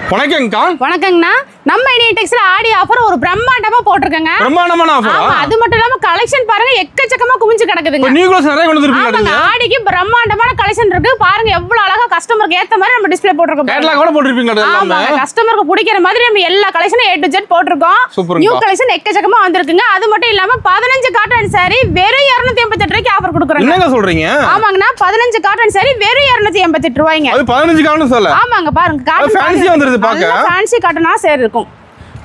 வணக்கங்கக்கா. வணக்கங்கண்ணா. நம்ம இந்தியன் டெக்ஸ்ல ஆடி ஆஃபர் ஒரு பிரம்மாண்டமா போட்டுருக்கங்க. பிரம்மாண்டமான ஆஃபரா? ஆமா, அது மட்டும் இல்லாம கலெக்ஷன் பாருங்க எக்கச்சக்கமா குமிஞ்சு கிடக்குதுங்க. நியூ கலெக்ஷன் நிறைய கொண்டு வந்திருக்கீங்க. ஆடிக்கு பிரம்மாண்டமான கலெக்ஷன் இருக்கு. பாருங்க எவ்வளவு அழகா கஸ்டமருக்கு ஏத்த மாதிரி நம்ம டிஸ்ப்ளே போட்டுருக்கோம். கேட்டலாக் கூட போட்டுருப்பீங்க எல்லாமே. ஆமா, கஸ்டமருக்கு பிடிக்கிற மாதிரி நம்ம எல்லா கலெக்ஷனும் A to Z போட்டுருக்கோம். நியூ கலெக்ஷன் எக்கச்சக்கமா வந்திருக்குங்க. அது மட்டும் இல்லாம 15 காட்டன் saree வெறும் 288 ரூபாய்க்கு ஆஃபர் கொடுக்குறாங்க. என்னங்க சொல்றீங்க? ஆமாங்கண்ணா, 15 காட்டன் saree வெறும் 288 ரூபாய்ங்க. அது 15 காட்டன் சொல்ல. ஆமாங்க, பாருங்க காட்டன் ஃபேன்சி வந்திருது பாக்க. ஃபேன்சி காட்டனா சேர் இருக்கும்.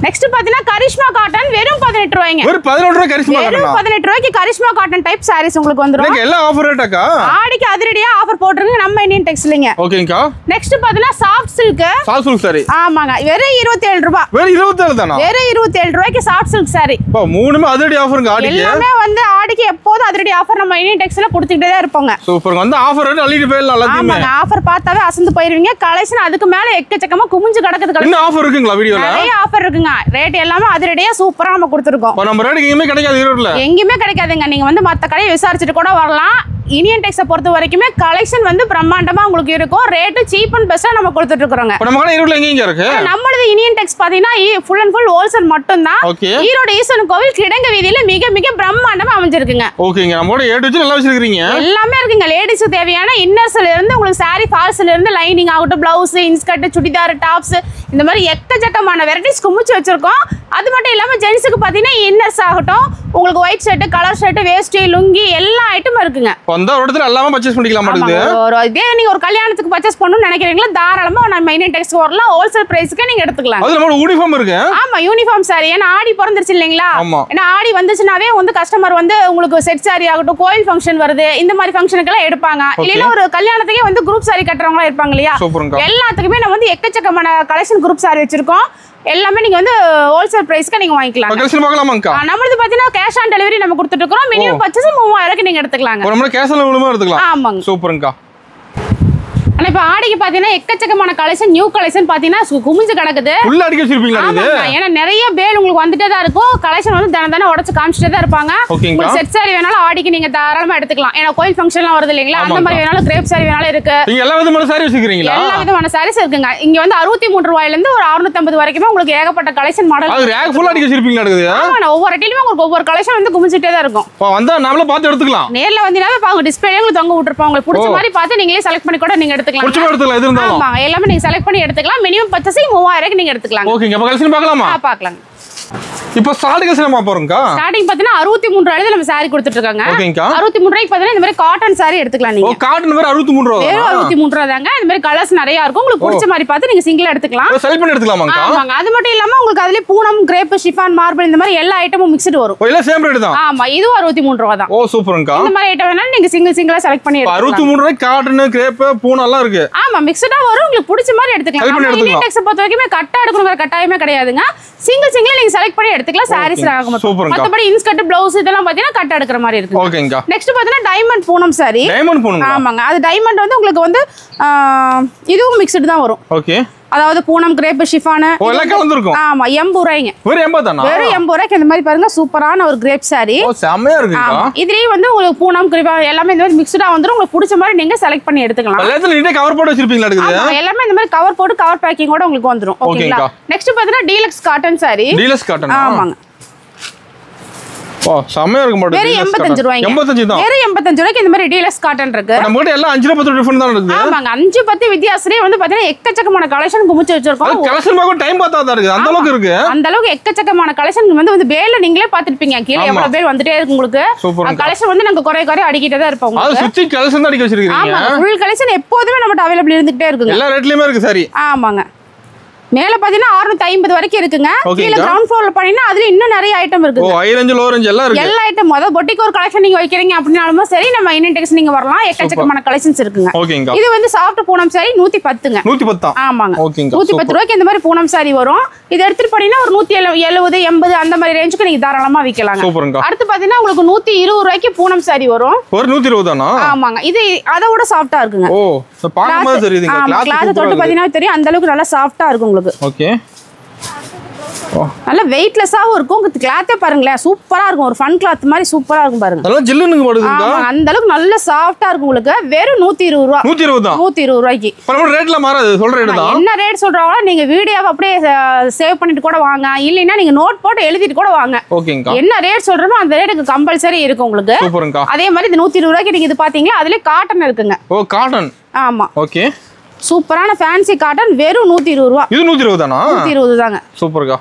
நெக்ஸ்ட் பாத்தீங்கன்னா கரிஷ்மா காட்டன் வெறும் 18 ரூபாய்ங்க. வெறும் 18 ரூபாய் கரிஷ்மா காட்டன். வெறும் 18 ரூபாய்க்கு கரிஷ்மா காட்டன் டைப் sarees உங்களுக்கு வந்துரும். நீங்க எல்லா ஆஃபர் ரேட்டாக்கா? ஆடிக்கு அதிரடியா ஆஃபர் போட்டுருங்க நம்ம இந்தியன் டெக்ஸ்ட்லங்க. ஓகேங்கா. நெக்ஸ்ட் பாத்தீங்கன்னா soft silk. Soft silk saree. ஆமாங்க, வெறும் 27 ரூபாய். வெறும் 27 தானா? வெறும் 27 ரூபாய்க்கு சாஃப்ட் சில்க் saree. பா மூணுமே அதிரடி ஆஃபர்ங்க ஆடிக்கு. எல்லாமே வந்து ஆடிக்கு எப்போதும் அதிரடி ஆஃபர் நம்ம இந்தியன் டெக்ஸ்ட்ல கொடுத்துட்டே தான் இருப்போங்க. சூப்பர்ங்க. வந்து ஆஃபர் ரேட் அள்ளிட்டு போயிடலாம் எல்லாத்தையுமே. ஆமாங்க, ஆஃபர் பார்த்தாவே அசந்து போயிருவீங்க. கலெக்ஷன் அதுக்கு மேல எக்கச்சக்கமா குமிஞ்சு கிடக்குது. என்ன ஆஃபர் இருக்குங்களா வீடியோல? நிறைய ஆஃபர் இருக்குங்க. ரேட் எல்லாமே அதிரடியா சூப்பரா நம்ம கொடுத்துருக்கோம். நம்ம ரேட் எங்கேயுமே கிடைக்காது ஈரோட்ல. எங்கேயுமே கிடைக்காதுங்க. நீங்க வந்து மத்த கடையை விசாரிச்சுட்டு கூட வரலாம். இந்தியன் டெக்ஸை பொறுத்த வரைக்குமே கலெக்ஷன் வந்து பிரம்மாண்டமா உங்களுக்கு இருக்கும். ரேட்டு சீப் அண்ட் பெஸ்டா நம்ம கொடுத்துட்டு இருக்கோங்க. நம்ம கடை ஈரோட்ல எங்க இருக்கு? நம்மளது இந்தியன் டெக்ஸ் பாத்தீங்கன்னா ஃபுல் அண்ட் ஃபுல் ஹோல்சேல் மட்டும் தான். ஈரோடு ஈஸ்வரன் கோவில் கிடங்க வீதியில மிக மிக பிரம்மாண்டமா அமைஞ்சிருக்குங்க. ஓகேங்க. நம்மளோட A to Z எல்லாம் வச்சிருக்கீங்க. எல்லாமே இருக்குங்க. லேடிஸ்க்கு தேவையான இன்னர்ஸ்ல இருந்து உங்களுக்கு saree ஃபால்ஸ்ல இருந்து லைனிங் ஆகட்டும், பிளவுஸ், இன்ஸ்கர்ட், சுடிதார், டாப்ஸ், இந்த மாதிரி எக்கச்சக்கமான வெரைட்டிஸ் குமிச்சு வச்சிருக்கோம். அது மட்டும் இல்லாம ஜென்ஸுக்கு பாத்தீங்கன்னா இன்னர்ஸ் ஆகட்டும், உங்களுக்கு ஒயிட் ஷர்ட், கலர் ஷர்ட், வேஷ்டி, லுங்கி எல்லா ஐட்டமும் இருக்குங்க. அந்த இடத்துல எல்லாமே பர்ச்சேஸ் பண்ணிக்கலாம் மாட்டேங்குது. இதே நீங்க ஒரு கல்யாணத்துக்கு பர்ச்சேஸ் பண்ணணும்னு நினைக்கிறீங்களா, தாராளமா நம்ம இந்தியன் டெக்ஸ் வரலாம். ஹோல்சேல் பிரைஸ்க்கு நீங்க எடுத்துக்கலாம். அது நம்ம யூனிஃபார்ம் இருக்கு. ஆமா, யூனிஃபார்ம் saree. ஏன்னா ஆடி பிறந்துருச்சு இல்லைங்களா? ஏன்னா ஆடி வந்துச்சுனாவே வந்து கஸ்டமர் வந்து உங்களுக்கு செட் saree ஆகட்டும், கோயில் ஃபங்க்ஷன் வருது, இந்த மாதிரி ஃபங்க்ஷனுக்கு எல்லாம் எடுப்பாங்க. இல்ல ஒரு கல்யாணத்துக்கே வந்து குரூப் saree கட்டுறவங்களா இருப்பாங்க இல்லையா? எல்லாத்துக்குமே நம்ம வந்து எக்கச்சக்கமான கலெக்ஷன் குரூப் saree வச்சிருக்கோம். எல்லாமே நீங்க வந்து ஹோல்சேல் பிரைஸ்க்கு நீங்க வாங்கிக்கலாம். கலெக்ஷன் பார்க்கலாமாங்கா? நம்மளது பாத்தீங்கன்னா கேஷ் ஆன் டெலிவரி நம்ம கொடுத்துட்டு இருக்கோம். மினிமம் பர்ச்சேஸ் 3000க்கு நீங்க எடுத்துக்கலாங்க. நம்ம கேஷ் ஆன் டெலிவரி எடுத்துக்கலாம். ஆமாங்க, சூப்பர்ங்கா. ஆனா இப்ப ஆடிக்கு பாத்தீங்கன்னா எக்கச்சக்கமான கலெக்ஷன், நியூ கலெக்ஷன் பாத்தீங்கன்னா குமிஞ்சு கிடக்குது. ஃபுல்லா அடிக்க வச்சிருப்பீங்களா இது? ஏன்னா நிறைய பேல் உங்களுக்கு வந்துட்டே தான் இருக்கும். கலெக்ஷன் வந்து தினம் உடைச்சு காமிச்சிட்டே தான் இருப்பாங்க. உங்களுக்கு செட் saree வேணாலும் ஆடிக்கு நீங்க தாராளமா எடுத்துக்கலாம். ஏன்னா கோயில் ஃபங்க்ஷன்லாம் வருது இல்லைங்களா? அந்த மாதிரி வேணாலும் கிரேப் saree வேணாலும் இருக்கு. நீங்க எல்லா விதமான saree வச்சிருக்கீங்களா? எல்லா விதமான sarees இருக்குங்க. இங்க வந்து 63 ரூபாயில இருந்து ஒரு 650 வரைக்கும் உங்களுக்கு ஏகப்பட்ட கலெக்ஷன் மாடல். அது ரேக் ஃபுல்லா அடிக்க வச்சிருப்பீங்களா இருக்குது? ஆமா, ஒவ்வொரு இடத்துலயும் உங்களுக்கு ஒவ்வொரு கலெக்ஷன் வந்து குமிஞ்சிட்டே தான் இருக்கும். வந்தா நாமளே பார்த்து எடுத்துக்கலாம். நேர்ல வந்தீங்கன்னா பாருங்க, டிஸ்ப்ளேல உங்களுக்கு தொங்க விட்டுருப்பாங்க. உங்களுக்கு பிடிச்ச மாதிரி பார்த்து நீங்களே செலக்ட் பண்ணி கூட நீங்க எடுத்துக்கலாம். பிடிச்ச மாதிரி எடுத்துக்கலாம். ஆமா, எல்லாமே நீங்க செலக்ட் பண்ணி எடுத்துக்கலாம். மினிமம் பர்ச்சேசிங் 3000க்கு நீங்க எடுத்துக்கலாம். ஓகேங்க. அப்ப கலெக்ஷன் பார்க்கலாமா? பார்க்கலாம். இப்போ ஸ்டார்டிங் கலெக்ஷன் போறோம்க்கா. ஸ்டார்டிங் பாத்தீங்கன்னா 63 ரூபாயில நம்ம saree கொடுத்துட்டு இருக்காங்க. ஓகேங்கா. 63 ரூபாய்க்கு பாத்தீங்கன்னா இந்த மாதிரி காட்டன் saree எடுத்துக்கலாம் நீங்க. காட்டன் வேற 63 ரூபாய். 63 ரூபாய் தாங்க. இந்த மாதிரி கலர்ஸ் நிறைய இருக்கும். உங்களுக்கு பிடிச்ச மாதிரி பார்த்து நீங்க சிங்கிளா எடுத்துக்கலாம். செலக்ட் பண்ணி எடுத்துக்கலாமாங்கா? ஆமாங்க. அது மட்டும் இல்லாம உங்களுக்கு அதுல பூனம், கிரேப், ஷிஃபான், மார்பிள் இந்த மாதிரி எல்லா ஐட்டமும் மிக்ஸ்டு வரும். எல்லாம் சேம் ரேட் தான். ஆமா, இது 63 ரூபாய் தான். ஓ சூப்பர்ங்கா. இந்த மாதிரி ஐட்டம் வேணாலும் நீங்க சிங்கிளா செலக்ட் பண்ணி எடுத்துக்கலாம். 63 ரூபாய்க்கு காட்டன், கிரேப், பூனம் எல்லாம் இருக்கு. ஆமா, மிக்ஸ்டா வரும். உங்களுக்கு பிடிச்ச மாதிரி எடுத்துக்கலாம். நம்ம இந்தியன் டெக்ஸ் பொறுத்த வரைக்கும் கட்டா எடுக்கணுங்கிற கட்டாயமே கிடையாதுங்க. சிங்கிளா நீங்க செலக்ட் பண்ணி எடுத்துக்கலாம். sarees மத்தபடி இன்ஸ்கர்ட், பிளவுஸ் இதெல்லாம் பாத்தீங்கன்னா கட் எடுக்கிற மாதிரி இருக்கு. ஓகேங்கா. நெக்ஸ்ட் பாத்தீங்கன்னா diamond Poonam saree. Diamond Poonam. ஆமாங்க. அது டைமண்ட் வந்து உங்களுக்கு வந்து இதுவும் மிக்ஸ்டு தான் வரும். ஓகே. அதாவது பூனம், கிரேப், ஷிஃபான் எல்லாம் கலந்துருக்கும். ஆமா, 80 ரூபாய்ங்க. வெறும் 80 தானா? வெறும் 80 ரூபாய்க்கு இந்த மாதிரி பாருங்க சூப்பரான ஒரு கிரேப் saree. ஓ செமையா இருக்குங்க. இதுலயே வந்து உங்களுக்கு பூனம், கிரேப் எல்லாமே இந்த மாதிரி மிக்ஸ்டா வந்துரும். உங்களுக்கு பிடிச்ச மாதிரி நீங்க செலக்ட் பண்ணி எடுத்துக்கலாம். எல்லாத்துல நீட்டா கவர் போட்டு வச்சிருப்பீங்களா இருக்குது? எல்லாமே இந்த மாதிரி கவர் போட்டு கவர் பேக்கிங்கோட உங்களுக்கு வந்துரும். ஓகேங்களா? நெக்ஸ்ட் பாத்தீங்கன்னா deluxe cotton saree. Deluxe cotton. ஆமாங்க. ஓ செமையா இருக்கு மாடல். வெறும் 85 ரூபாய்ங்க. 85 தான். வெறும் 85 ரூபாய்க்கு இந்த மாதிரி டீலக்ஸ் காட்டன் இருக்கு. நம்ம கிட்ட எல்லாம் 5 10 டிஃபரண்ட் தான் இருக்குது. ஆமாங்க. 5 10 வித்தியாசத்திலே வந்து பாத்தீங்கன்னா எக்கச்சக்கமான கலெக்ஷன் குமிச்சு வச்சிருக்கோம். கலெக்ஷன் பார்க்க டைம் பார்த்தா தான் இருக்குது. அந்த அளவுக்கு இருக்கு. அந்த அளவுக்கு எக்கச்சக்கமான கலெக்ஷன் வந்து பேல்ல நீங்களே பாத்துட்டீங்க. கீழ எவ்வளவு பேல் வந்துட்டே இருக்கு உங்களுக்கு. கலெக்ஷன் வந்து நாங்க குறை அடிக்கிட்டே தான் இருப்போம். அது சுத்தி கலெக்ஷன் தான் அடிக்க வச்சிருக்கீங்க. ஆமா, ஃபுல் கலெக்ஷன் எப்போதுமே நம்மட்ட அவேலபிள் இருந்துட்டே இருக்குங்க. எல்லா ரேட்லயுமே இருக்கு சாரி. ஆமாங்க. மேல பாத்தீங்கன்னா 650 வரைக்கும் இருக்குங்க. கீழ கிரவுண்ட் ஃப்ளோர்ல பாத்தீங்கன்னா அதுல இன்னும் நிறைய ஐட்டம் இருக்கு. ஓ ஹை ரேஞ்ச் லோ ரேஞ்ச் எல்லாம் இருக்கு. எல்லா ஐட்டம் அத பொட்டிக் ஒரு கலெக்ஷன் நீங்க வைக்கிறீங்க அப்படினாலும் சரி நம்ம இந்தியன் டெக்ஸ் நீங்க வரலாம். எக்கச்சக்கமான கலெக்ஷன்ஸ் இருக்குங்க. ஓகேங்க. இது வந்து சாஃப்ட் பூனம் saree 110ங்க. 110. ஆமாங்க. ஓகேங்க. 110 ரூபாய்க்கு இந்த மாதிரி பூனம் saree வரும். இது எடுத்துட்டு போனீங்கன்னா ஒரு 170 80 அந்த மாதிரி ரேஞ்சுக்கு நீங்க தாராளமா விக்கலாங்க. சூப்பர்ங்க. அடுத்து பாத்தீங்கன்னா உங்களுக்கு 120 ரூபாய்க்கு பூனம் saree வரும். ஒரு 120 தானா? ஆமாங்க. இது அதோட சாஃப்ட்டா இருக்குங்க. ஓ பாக்கும்போது தெரியுதுங்க. கிளாத் தொட்டு பாத்தீங்கன்னா தெரியும் அந்த அளவுக்கு நல்லா சாஃப்ட்டா இருக்கு உங்களுக்கு. ஓகே. நல்ல வெயிட்லெஸ்ஸாவும் இருக்கும். கிளாத்தே பாருங்களேன் சூப்பரா இருக்கும். ஒரு ஃபன் கிளாத் மாதிரி சூப்பரா இருக்கும் பாருங்க. நல்லா ஜில்லுன்னு போடுதுங்க. அந்த அளவுக்கு நல்ல சாஃப்ட்டா இருக்கும் உங்களுக்கு. வெறும் 120 ரூபாய். 120 தான். 120 ரூபாய்க்கு. பரவாயில்லை ரேட்ல மாறாது. சொல்ற ரேட் தான். என்ன ரேட் சொல்றாங்களோ நீங்க வீடியோவை அப்படியே சேவ் பண்ணிட்டு கூட வாங்க. இல்லைன்னா நீங்க நோட் போட்டு எழுதிட்டு கூட வாங்க. ஓகேங்கா. என்ன ரேட் சொல்றோமோ அந்த ரேட்டுக்கு கம்பல்சரி இருக்கும் உங்களுக்கு. சூப்பர்ங்கா. அதே மாதிரி இந்த 120 ரூபாய்க்கு நீங்க இது பாத்தீங்களா அதுல காட்டன் இருக்குங்க. ஓ காட்டன். ஆமா. ஓகே. சூப்பரான ஃபேன்சி காட்டன் வெறும் 120 ரூபாய். இது 120 தானா? 120 தாங்க. சூப்பர்க்கா.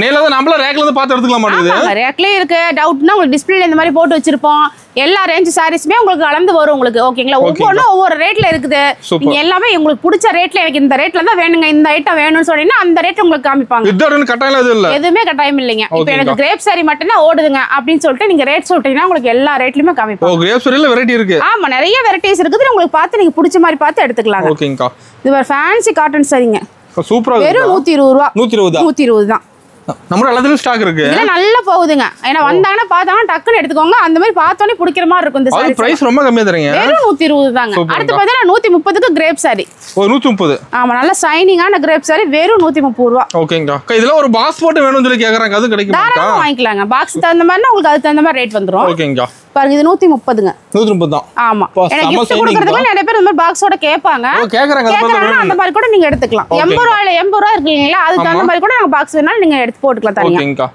நேர்ல தான் நம்மள ரேக்ல இருந்து பார்த்து எடுத்துக்கலாம் மாட்டேங்குது. ஆமா ரேக்லயே இருக்கு. டவுட்னா உங்களுக்கு டிஸ்ப்ளேல இந்த மாதிரி போட்டு வச்சிருப்போம். எல்லா ரேஞ்ச் சாரீஸ்மே உங்களுக்கு கலந்து வரும் உங்களுக்கு. ஓகேங்களா? ஒவ்வொன்றும் ஒவ்வொரு ரேட்ல இருக்குது. நீங்க எல்லாமே உங்களுக்கு பிடிச்ச ரேட்ல எனக்கு இந்த ரேட்ல தான் வேணுங்க இந்த ஐட்டம் வேணும்னு சொன்னீங்கன்னா அந்த ரேட் உங்களுக்கு காமிப்பாங்க. இதோட கட்டாயம் எதுவும் இல்ல. எதுவுமே கட்டாயம் இல்லைங்க. இப்போ எனக்கு கிரேப் சாரி மட்டும் தான் ஓடுதுங்க அப்படின்னு சொல்லிட்டு நீங்க ரேட் சொல்லிட்டீங்கன்னா உங்களுக்கு எல்லா ரேட்லயுமே காமிப்பாங்க. ஓ கிரேப் சாரில வெரைட்டி இருக்கு. ஆமா நிறைய வெரைட்டிஸ் இருக்குது. உங்களுக்கு பார்த்து நீங்க பிடிச்ச மாதிரி பார்த்து எடுத்துக்கலாம். ஓகேங்கா. இது ஒரு ஃபேன்சி காட்டன் சாரிங்க. சூப்பரா இருக்கு. வெறும் 120 ரூபாய். 120 தான். நம்ம எல்லாத்துலயும் ஸ்டாக் இருக்கு. இது நல்லா போகுதுங்க. ஏன்னா வந்தாங்கன்னா பார்த்தாங்கன்னா டக்குன்னு எடுத்துக்கோங்க. அந்த மாதிரி பார்த்தோனே பிடிக்கிற மாதிரி இருக்கும் இந்த சாரி. பிரைஸ் ரொம்ப கம்மியா தரீங்க. வெறும் 120 தாங்க. அடுத்து பார்த்தா 130க்கு கிரேப் சாரி. ஓ 130. ஆமா நல்ல ஷைனிங்கான கிரேப் சாரி வெறும் 130 ரூபாய். ஓகேங்கா. இதுல ஒரு பாக்ஸ் போட்டு வேணும்னு சொல்லி கேக்குறாங்க. அது கிடைக்குமா? தாராளமா வாங்கிக்கலாங்க. பாக்ஸ் தகுந்த மாதிரி உங்களுக்கு அதுக்கு தகுந்த மாதிரி ரேட் வந்துரும். ஓகேங்கா. பாருங்க இது 130ங்க. 130 தான். ஆமா. எனக்கு gift கொடுக்கிறதுக்கு நிறைய பேர் இந்த மாதிரி பாக்ஸோட கேட்பாங்க. ஓ கேக்குறாங்க. அந்த மாதிரி கூட நீங்க எடுத்துக்கலாம். 80 ரூபாய் இருக்கீங்களா அதுக்கு தகுந்த மாதிரி கூட நாங்க பாக்ஸ் வேணாலும் நீங்க எடுத்து போட்டுக்கலாம் தனியா. ஓகேங்கா.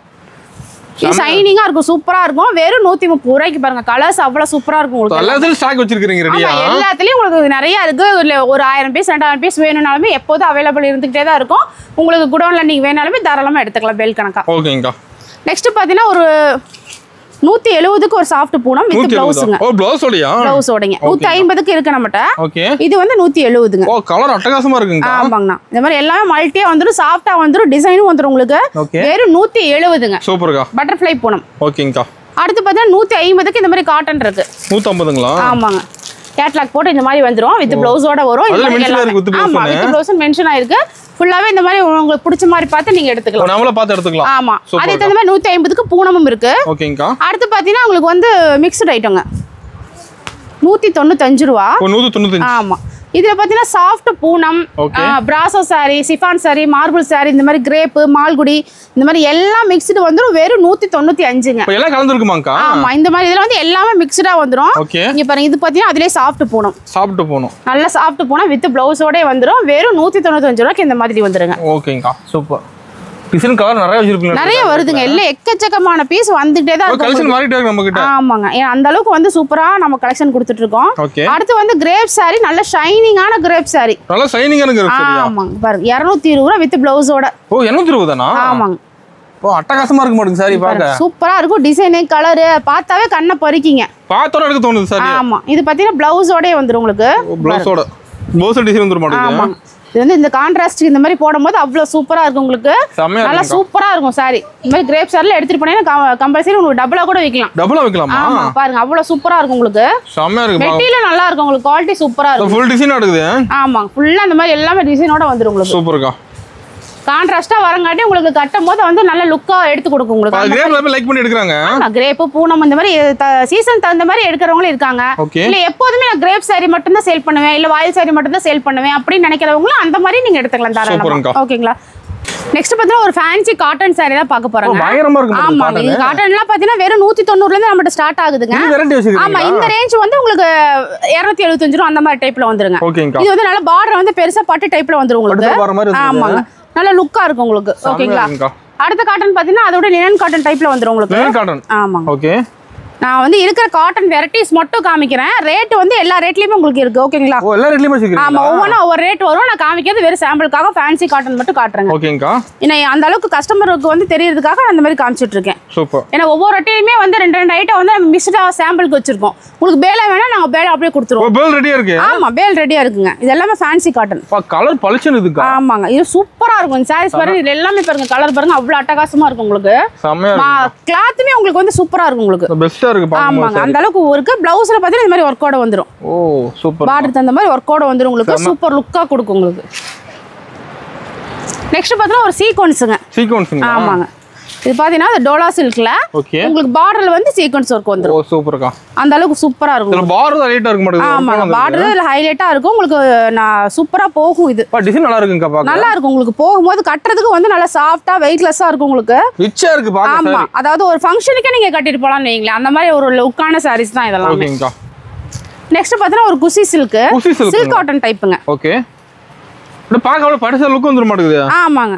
இது ஷைனிங்கா இருக்கும் சூப்பரா இருக்கும். வெறும் 130 ரூபாய்க்கு பாருங்க. கலர்ஸ் அவ்வளவு சூப்பரா இருக்கும் உங்களுக்கு. எல்லாத்துலயும் ஸ்டாக் வச்சிருக்கீங்க ரெடியா? ஆமா எல்லாத்துலயும் உங்களுக்கு நிறைய இருக்கு. ஒரு 1000 பீஸ் 2000 பீஸ் வேணும்னாலுமே எப்போதும் அவைலபிள் இருந்துகிட்டே தான் இருக்கும். உங்களுக்கு குடோன்ல நீங்க வேணாலுமே தாராளமா எடுத்துக்கலாம் பெல் கணக்கா. ஓகேங்கா. நெக்ஸ்ட் பாத்தீங்கன்னா ஒரு 170க்கு ஒரு சாஃப்ட் பூனம் வித் ப்ளவுஸ்ங்க. ஓ ப்ளவுஸோடயா? ப்ளவுஸோடங்க. 150க்கு இருக்கு நம்மட்ட. ஓகே. இது வந்து 170ங்க. ஓ கலர் அட்டகாசமா இருக்குங்க. ஆமாங்கண்ணா. இந்த மாதிரி எல்லாமே மல்டியா வந்துரும். சாஃப்ட்டா வந்துரும். டிசைனும் வந்துரும் உங்களுக்கு. வெறும் 170ங்க. சூப்பர்க்கா. பட்டர்ஃப்ளை பூனம். ஓகேங்கா. அடுத்து பார்த்தா 150க்கு இந்த மாதிரி காட்டன் இருக்கு. 150ங்களா? ஆமாங்க. கேட்லாக் போட்டு இந்த மாதிரி வந்துரும். வித் ப்ளவுஸோட வரும். அதுல மென்ஷன் இருக்கு. ஆமா வித் ப்ளவுஸ் மென்ஷன் ஆயிருக்கு. ஃபுல்லாவே இந்த மாதிரி உங்களுக்கு பிடிச்ச மாதிரி பார்த்து நீங்க எடுத்துக்கலாம். நாமளே பார்த்து எடுத்துக்கலாம். ஆமா. அதே தகுந்த மாதிரி 150க்கு பூனமும் இருக்கு. ஓகேங்கா. அடுத்து பாத்தீங்கன்னா உங்களுக்கு வந்து மிக்ஸ்ட் ஐட்டங்க. 195 ரூபா. 195. ஆமா. இதுல பாத்தீங்கன்னா soft Poonam, brasso sorry, chiffon sari, marble sorry, இந்த மாதிரி கிரேப், மால்குடி இந்த மாதிரி எல்லாம் மிக்ஸ்டு வந்துரும். வெறும் 195ங்க. இப்போ எல்லாம் கலந்துருக்குமாங்கா? ஆமா இந்த மாதிரி இதெல்லாம் வந்து எல்லாமே மிக்ஸ்டா வந்துரும். ஓகே. இங்க பாருங்க இது பாத்தீங்கன்னா அதுலயே சாஃப்ட் பூனம். சாஃப்ட் பூனம். நல்ல சாஃப்ட் பூனம் வித் ப்ளவுஸோட வந்துரும். வெறும் 195 ரூபாய்க்கு இந்த மாதிரி வந்துருங்க. ஓகேங்கா. சூப்பர். டிசைன் கலர் நிறைய வச்சிருக்கீங்க. நிறைய வருதுங்க. எல்லாம் எக்கச்சக்கமான பீஸ் வந்துட்டே தான் இருக்கு. கலெக்ஷன் மாறிட்டே இருக்கு நம்ம கிட்ட. ஆமாங்க. அந்த அளவுக்கு வந்து சூப்பரா நம்ம கலெக்ஷன் கொடுத்துட்டு இருக்கோம். ஓகே. அடுத்து வந்து கிரேப் சாரி. நல்ல ஷைனிங்கான கிரேப் சாரி. நல்ல ஷைனிங்கான கிரேப் சாரி. ஆமாங்க. பாருங்க 220 ரூபாய் வித் ப்ளவுஸோட. ஓ 220 தானா? ஆமாங்க. ஓ அட்டகாசமா இருக்கு மாட்டுங்க சாரி பாக்க. சூப்பரா இருக்கும். டிசைன் கலர் பார்த்தாவே கண்ணை பறிக்கீங்க. பார்த்தோட எடுக்க தோணுது சாரி. ஆமா. இது பாத்தீங்கன்னா ப்ளவுஸோட வந்துரும் உங்களுக்கு. ப்ளவுஸோட. ப்ளவுஸ் டிசைன் வந்துரும் மாட்டுங்க. ஆமா. இது வந்து இந்த கான்ட்ராஸ்ட் இந்த மாதிரி போடும்போது அவ்வளவு சூப்பரா இருக்கும் உங்களுக்கு. நல்லா சூப்பரா இருக்கும் சாரி. இந்த மாதிரி கிரேப் சாரில எடுத்துட்டு போனீங்கன்னா கம்பல்சரி உங்களுக்கு டபுளா கூட வைக்கலாம். டபுளா வைக்கலாமா? ஆமா பாருங்க அவ்வளவு சூப்பரா இருக்கும் உங்களுக்கு. செமையா இருக்கு. மெட்டீரியல் நல்லா இருக்கும் உங்களுக்கு. குவாலிட்டி சூப்பரா இருக்கும். ஃபுல் டிசைன் எடுக்குது. ஆமா ஃபுல்லா இந்த மாதிரி எல்லாமே டிசைனோட வந்துரும் உங்களுக்கு. சூப்பர்க்கா. கான்ட்ராஸ்டா வரங்காட்டி உங்களுக்கு கட்டும்போது வந்து நல்ல லுக்கா எடுத்து கொடுக்கும் உங்களுக்கு. கிரேப் லைக் பண்ணி எடுக்கறாங்க. ஆமா கிரேப் பூனம் இந்த மாதிரி சீசன் தகுந்த மாதிரி எடுக்கறவங்க இருக்காங்க. இல்ல எப்போதுமே நான் கிரேப் சாரி மட்டும் தான் சேல் பண்ணுவேன் இல்ல வாயில் சாரி மட்டும் தான் சேல் பண்ணுவேன் அப்படி நினைக்கிறவங்க அந்த மாதிரி நீங்க எடுத்துக்கலாம் தாராளமா. ஓகேங்களா? நெக்ஸ்ட் பாத்தீங்கன்னா ஒரு ஃபேன்சி காட்டன் சாரி தான் பார்க்க போறாங்க. பயங்கரமா இருக்கு. ஆமா இந்த காட்டன்லாம் பாத்தீங்கன்னா வெறும் 190ல இருந்து நம்மட்ட ஸ்டார்ட் ஆகுதுங்க. ஆமா இந்த ரேஞ்ச் வந்து உங்களுக்கு 275 ரூபாய் அந்த மாதிரி டைப்ல வந்துருங்க. இது வந்து நல்ல பார்டர் வந்து பெருசா பட்டு டைப்ல வந்துரும் உங்களுக்கு. ஆமாங்க. நல்ல லுக்கா இருக்கும் உங்களுக்கு. ஓகேங்களா? அடுத்த காட்டன் பாத்தீங்கன்னா அதோட லினன் காட்டன் டைப்ல வந்துரும் உங்களுக்கு. Linen cotton. ஆமாங்க. ஓகே. நான் வந்து இருக்கிற காட்டன் வெரைட்டிஸ் மட்டும் காமிக்கிறேன். ரேட் வந்து எல்லா ரேட்லயுமே உங்களுக்கு இருக்கு. ஓகேங்களா? ஓ எல்லா ரேட்லயுமே வச்சிருக்கீங்க. ஆமா ஒவ்வொரு ஒவ்வொரு ரேட் வரும். நான் காமிக்கிறது வெறும் சாம்பிளுக்காக ஃபேன்சி காட்டன் மட்டும் காட்டுறேன். ஓகேங்கா. ஏன்னா அந்த அளவுக்கு கஸ்டமருக்கு வந்து தெரியறதுக்காக அந்த மாதிரி காமிச்சிட்டு இருக்கேன். சூப்பர். ஏன்னா ஒவ்வொரு அட்டையுமே வந்து ரெண்டு ஐட்டம் வந்து நம்ம மிஸ்டா சாம்பிளுக்கு வச்சிருக்கோம். உங்களுக்கு பேல வேணா நாங்க பேல அப்படியே கொடுத்துருவோம். ஓ பேல் ரெடியா இருக்கு. ஆமா பேல் ரெடியா இருக்குங்க. இது எல்லாமே ஃபேன்சி காட்டன். கலர் பளிச்சுன்னு இருக்குங்க. ஆமாங்க. இது சூப்பரா இருக்கும். சாரீஸ் பாருங்க இது எல்லாமே பாருங்க கலர் பாருங்க அவ்வளவு அட்டகாசமா இருக்கும் உங்களுக்கு. செமையா இருக்கு. கிளாத்துமே உங்களுக்கு வந்து சூப்பரா இருக்கும் உங்களுக்கு. பெஸ்டா இருக்கு பாருங்க. ஆமாங்க. அந்த அளவுக்கு இருக்கு. ப்ளவுஸ்ல பாத்தீங்கன்னா இந்த மாதிரி ஒர்க்கோட வந்துரும். ஓ சூப்பர். பார்டர் தந்த மாதிரி ஒர்க்கோட வந்துரும் உங்களுக்கு. சூப்பர் லுக்கா கொடுக்கும் உங்களுக்கு. நெக்ஸ்ட் பாத்தீங்கன்னா ஒரு சீக்வென்ஸ்ங்க. சீக்வென்ஸ்ங்க. ஆமாங்க. இது பாத்தீங்கன்னா அந்த டோலா சில்க்ல உங்களுக்கு பார்டர்ல வந்து சீக்வென்ஸ் வர்க் வந்துரும். ஓ சூப்பர்க்கா. அந்த அளவுக்கு சூப்பரா இருக்கும். இதுல பார்டர் ஹைலைட்டா இருக்க மாட்டேங்குது. ஆமா பார்டர் இதுல ஹைலைட்டா இருக்கும். உங்களுக்கு சூப்பரா போகும் இது. டிசைன் நல்லா இருக்குங்க பாக்க. நல்லா இருக்கும். உங்களுக்கு போகும்போது கட்டறதுக்கு வந்து நல்லா சாஃப்ட்டா வெயிட்லெஸ்ஸா இருக்கும் உங்களுக்கு. ரிச்சா இருக்கு பாக்க. ஆமா அதாவது ஒரு ஃபங்க்ஷனுக்கு நீங்க கட்டிட்டு போலாம் நீங்களே. அந்த மாதிரி ஒரு லுக்கான சாரீஸ் தான் இதெல்லாம். ஓகேங்கா. நெக்ஸ்ட் பாத்தீங்கன்னா ஒரு குஷி சில்க். சில்க் காட்டன் டைப்புங்க. ஓகே. இது பாக்க அவ்வளவு படுசா லுக் வந்துற மாட்டேங்குது. ஆமாங்க.